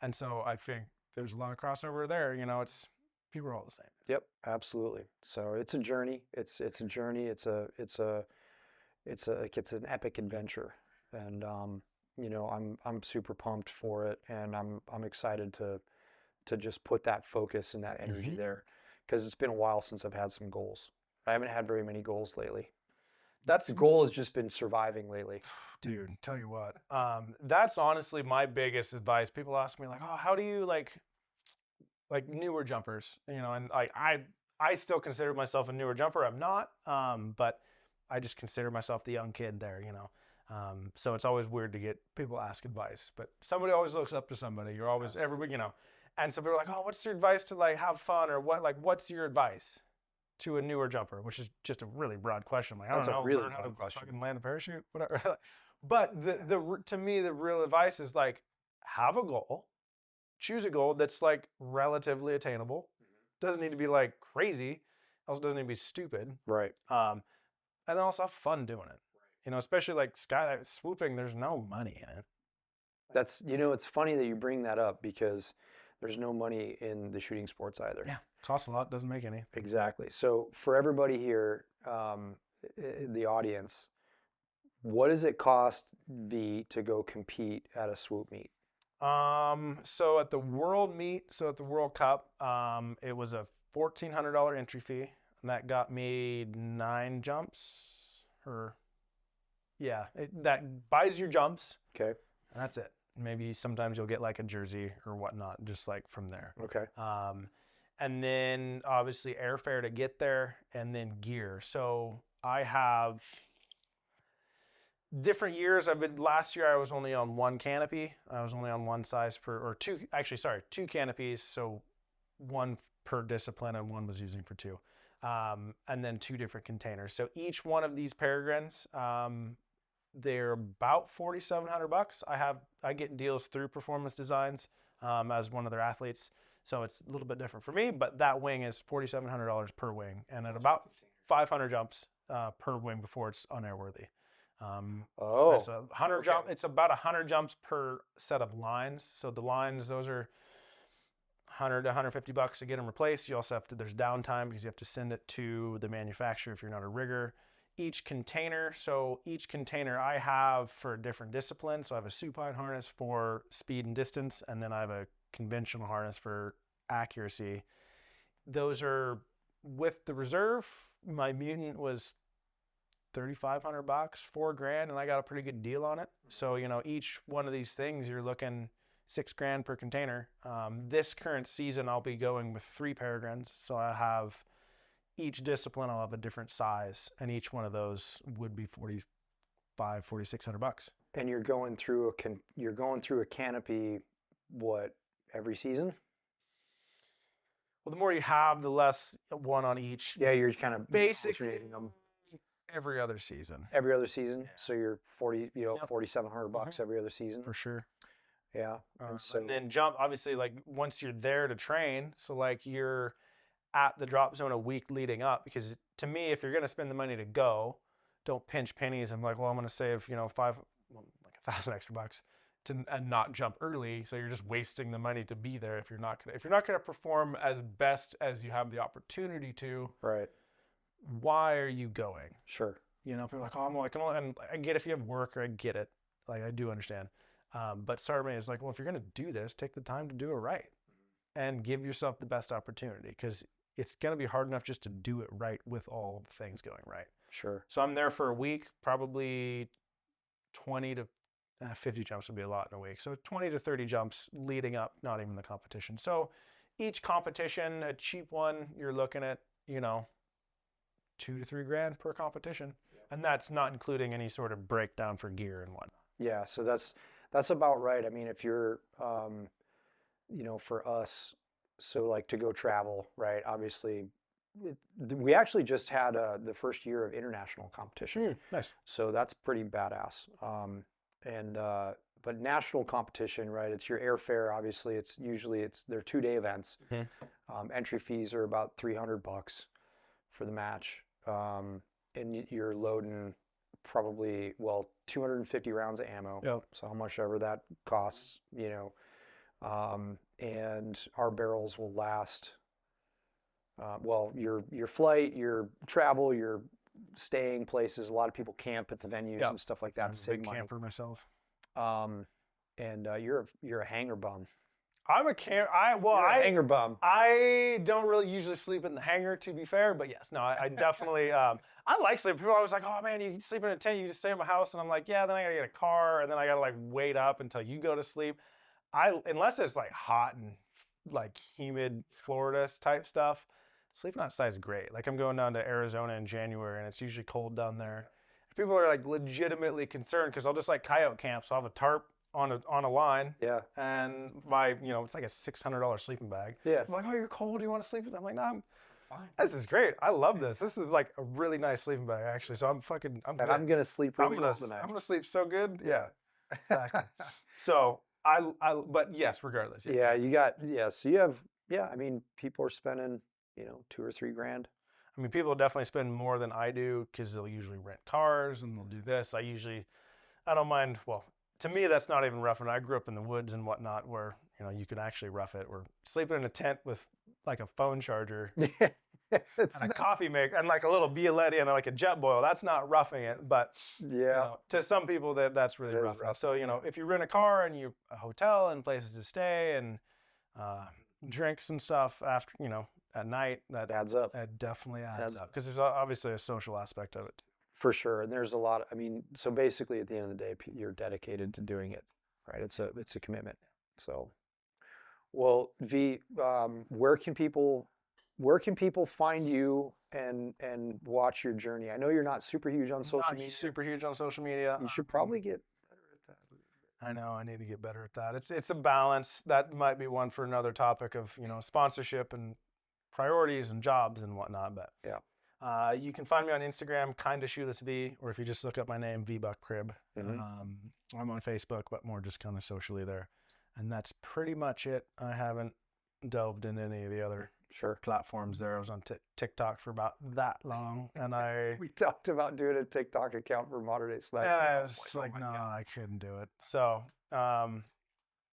And so I think there's a lot of crossover there. It's people are all the same. Yep, absolutely. So it's a journey. It's a journey. It's an epic adventure, and I'm super pumped for it, and I'm excited to just put that focus and that energy there, because it's been a while since I've had some goals. I haven't had very many goals lately. The goal has just been surviving lately. Dude, tell you what, that's honestly my biggest advice. People ask me like, oh, how do you like newer jumpers, and I still consider myself a newer jumper. I'm not, but I just consider myself the young kid there, so it's always weird to get people ask advice, but somebody always looks up to somebody. You're always everybody, and so people are like, oh, what's your advice to like have fun, or what's your advice to a newer jumper, which is just a really broad question. Like, I don't know, learn how to fucking land a parachute, whatever. But to me, the real advice is like, have a goal, choose a goal that's like relatively attainable. Doesn't need to be like crazy. Also doesn't need to be stupid. Right. And then also have fun doing it. Especially like skydiving, swooping, there's no money in it. That's, it's funny that you bring that up, because there's no money in the shooting sports either. Yeah. Costs a lot, doesn't make any. Exactly. So for everybody here, the audience, what does it cost to go compete at a swoop meet? So at the World Cup, it was a $1,400 entry fee, and that got me 9 jumps. That buys your jumps. Okay. And that's it. Maybe sometimes you'll get like a jersey or whatnot, just like from there. Okay. And then obviously airfare to get there, and then gear. So I have different years. Last year I was only on one canopy. I was only on one size two canopies. So one per discipline, and one was using for 2. And then 2 different containers. So each one of these peregrines, they're about $4,700. I get deals through Performance Designs as one of their athletes. So it's a little bit different for me, but that wing is $4,700 per wing, and at about 500 jumps per wing before it's unairworthy. It's a 100 jump. It's about 100 jumps per set of lines. So the lines, those are $100 to $150 to get them replaced. You also there's downtime because you have to send it to the manufacturer if you're not a rigger. Each container I have for a different discipline. So I have a supine harness for speed and distance, and then I have a conventional harness for accuracy. Those are with the reserve. My mutant was $3,500, $4,000, and I got a pretty good deal on it. So each one of these things you're looking $6,000 per container. This current season I'll be going with 3 peregrines, so I have each discipline. I'll have a different size, and each one of those would be $4,600. And you're going through a canopy, what, every season? Well, the more you have, the less one on each. Yeah, you're kind of basically them every other season. Every other season, yeah. So you're $4,700 every other season for sure. Yeah, and then jump. Obviously, like once you're there to train, so like you're at the drop zone a week leading up. Because to me, if you're gonna spend the money to go, don't pinch pennies. I'm like, well, I'm gonna save $1,000 extra bucks. and not jump early. So you're just wasting the money to be there if you're not gonna perform as best as you have the opportunity to. Right. Why are you going? Sure. You know, people are like, oh, I'm like, and I get if you have work, or I get it, like I do understand. But part of me is like, well, if you're gonna do this, take the time to do it right, and give yourself the best opportunity, because it's gonna be hard enough just to do it right with all the things going right. Sure. So I'm there for a week, probably 20 to 50 jumps would be a lot in a week. So 20 to 30 jumps leading up, not even the competition. So each competition, a cheap one, you're looking at, you know, $2 to $3 grand per competition. And that's not including any sort of breakdown for gear and whatnot. Yeah. So that's about right. I mean, if you're, you know, for us, so like to go travel, right? Obviously, we actually just had the first year of international competition. Nice. So that's pretty badass. But national competition, right? It's your airfare. Obviously, they're 2-day events. Entry fees are about $300 for the match, and you're loading probably 250 rounds of ammo. Yep. So how much ever that costs, you know, and our barrels will last. Your flight, your travel, your staying places. A lot of people camp at the venues and stuff like that. I'm a big camper myself. And you're a hanger bum. I'm a hanger bum. I don't really usually sleep in the hangar, to be fair, but yes, no, I definitely, I like sleeping. People are always like, oh man, you can sleep in a tent, you can just stay in my house. And I'm like, yeah, then I gotta get a car, and then I gotta like wait up until you go to sleep. Unless it's like hot and like humid Florida type stuff, sleeping outside is great. Like I'm going down to Arizona in January, and it's usually cold down there. People are like legitimately concerned because I'll just like coyote camp, so I'll have a tarp on a line. Yeah. And it's like a $600 sleeping bag. Yeah. I'm like, oh, you're cold. Do you want to sleep with? I'm like, no, I'm fine. This is great. I love this. This is like a really nice sleeping bag, actually. So I'm gonna sleep really well tonight. I'm gonna sleep so good. Yeah. Exactly. So but yes, regardless. Yeah. So you have, I mean, people are spending, you know, $2 or $3 grand. I mean, people definitely spend more than I do because they'll usually rent cars and they'll do this. I don't mind. Well, to me, that's not even roughing it. I grew up in the woods and whatnot where, you know, you can actually rough it. We're sleeping in a tent with like a phone charger and a coffee maker and like a little Bialetti and like a jet boil. That's not roughing it. But you know, to some people, that's really rough. So, you know, if you rent a car and a hotel and places to stay and drinks and stuff after, you know, at night, that adds up. That definitely adds up because there's obviously a social aspect of it. For sure. And there's a lot, I mean, so basically at the end of the day, you're dedicated to doing it, right? It's a commitment. So, well, V, where can people find you and watch your journey? I know you're not super huge on social media. Super huge on social media. You should probably get better at that. I know, I need to get better at that. It's a balance. That might be one for another topic of, you know, sponsorship and priorities and jobs and whatnot. But yeah. You can find me on Instagram, kinda shoeless V, or if you just look up my name, Prib. I'm on Facebook, but more just kind of socially there. And that's pretty much it. I haven't delved in any of the other platforms there. I was on TikTok for about that long, and we talked about doing a TikTok account for Modern Day Sniper. And I was like, no, I couldn't do it. So,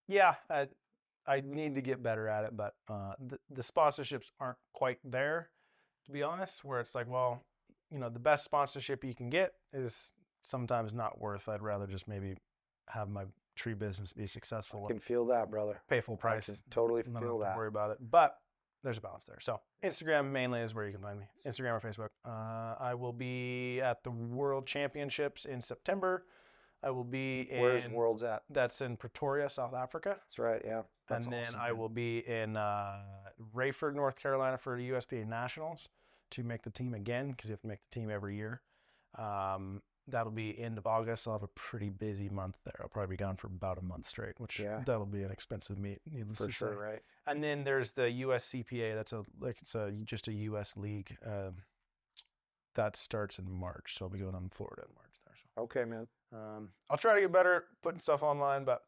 yeah, I need to get better at it, but the sponsorships aren't quite there, to be honest, where it's like, well, you know, the best sponsorship you can get is sometimes not worth. I'd rather just maybe have my tree business be successful. I can feel that, brother. Pay full price. I can totally feel don't that. have to worry about it. But there's a balance there. So Instagram mainly is where you can find me. Instagram or Facebook. I will be at the World Championships in September. I will be in... Where's Worlds at? That's in Pretoria, South Africa. That's right, yeah. That's and then awesome, I will be in Rayford, North Carolina for the USPA Nationals to make the team again, because you have to make the team every year. That'll be end of August. I'll have a pretty busy month there. I'll probably be gone for about a month straight, which that'll be an expensive meet, needless to say. Right. And then there's the USCPA. That's just a US league that starts in March. So I'll be going on Florida in March there. So. Okay, man. I'll try to get better at putting stuff online, but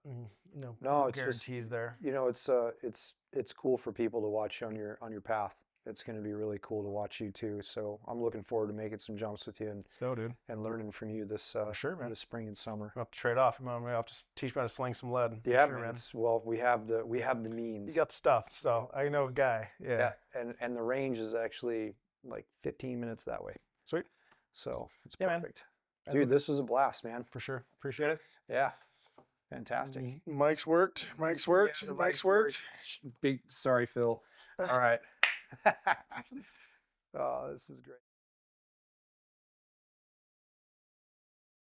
no it's guarantees just, there. You know, it's cool for people to watch on your path. it's going to be really cool to watch you too. So I'm looking forward to making some jumps with you So, dude. and learning from you this Sure, man. this spring and summer. We'll have to trade off. We'll have to teach me how to sling some lead. Yeah, Sure, man. Well, we have the means. You got the stuff, so I know a guy. Yeah. And the range is actually like 15 minutes that way. Sweet. So it's Yeah, man. perfect. Dude, this was a blast, man. For sure. Appreciate it. Yeah. Fantastic. Mike's worked. Mike's worked. Yeah, Mike's worked. Sorry, Phil. All right. Oh, this is great.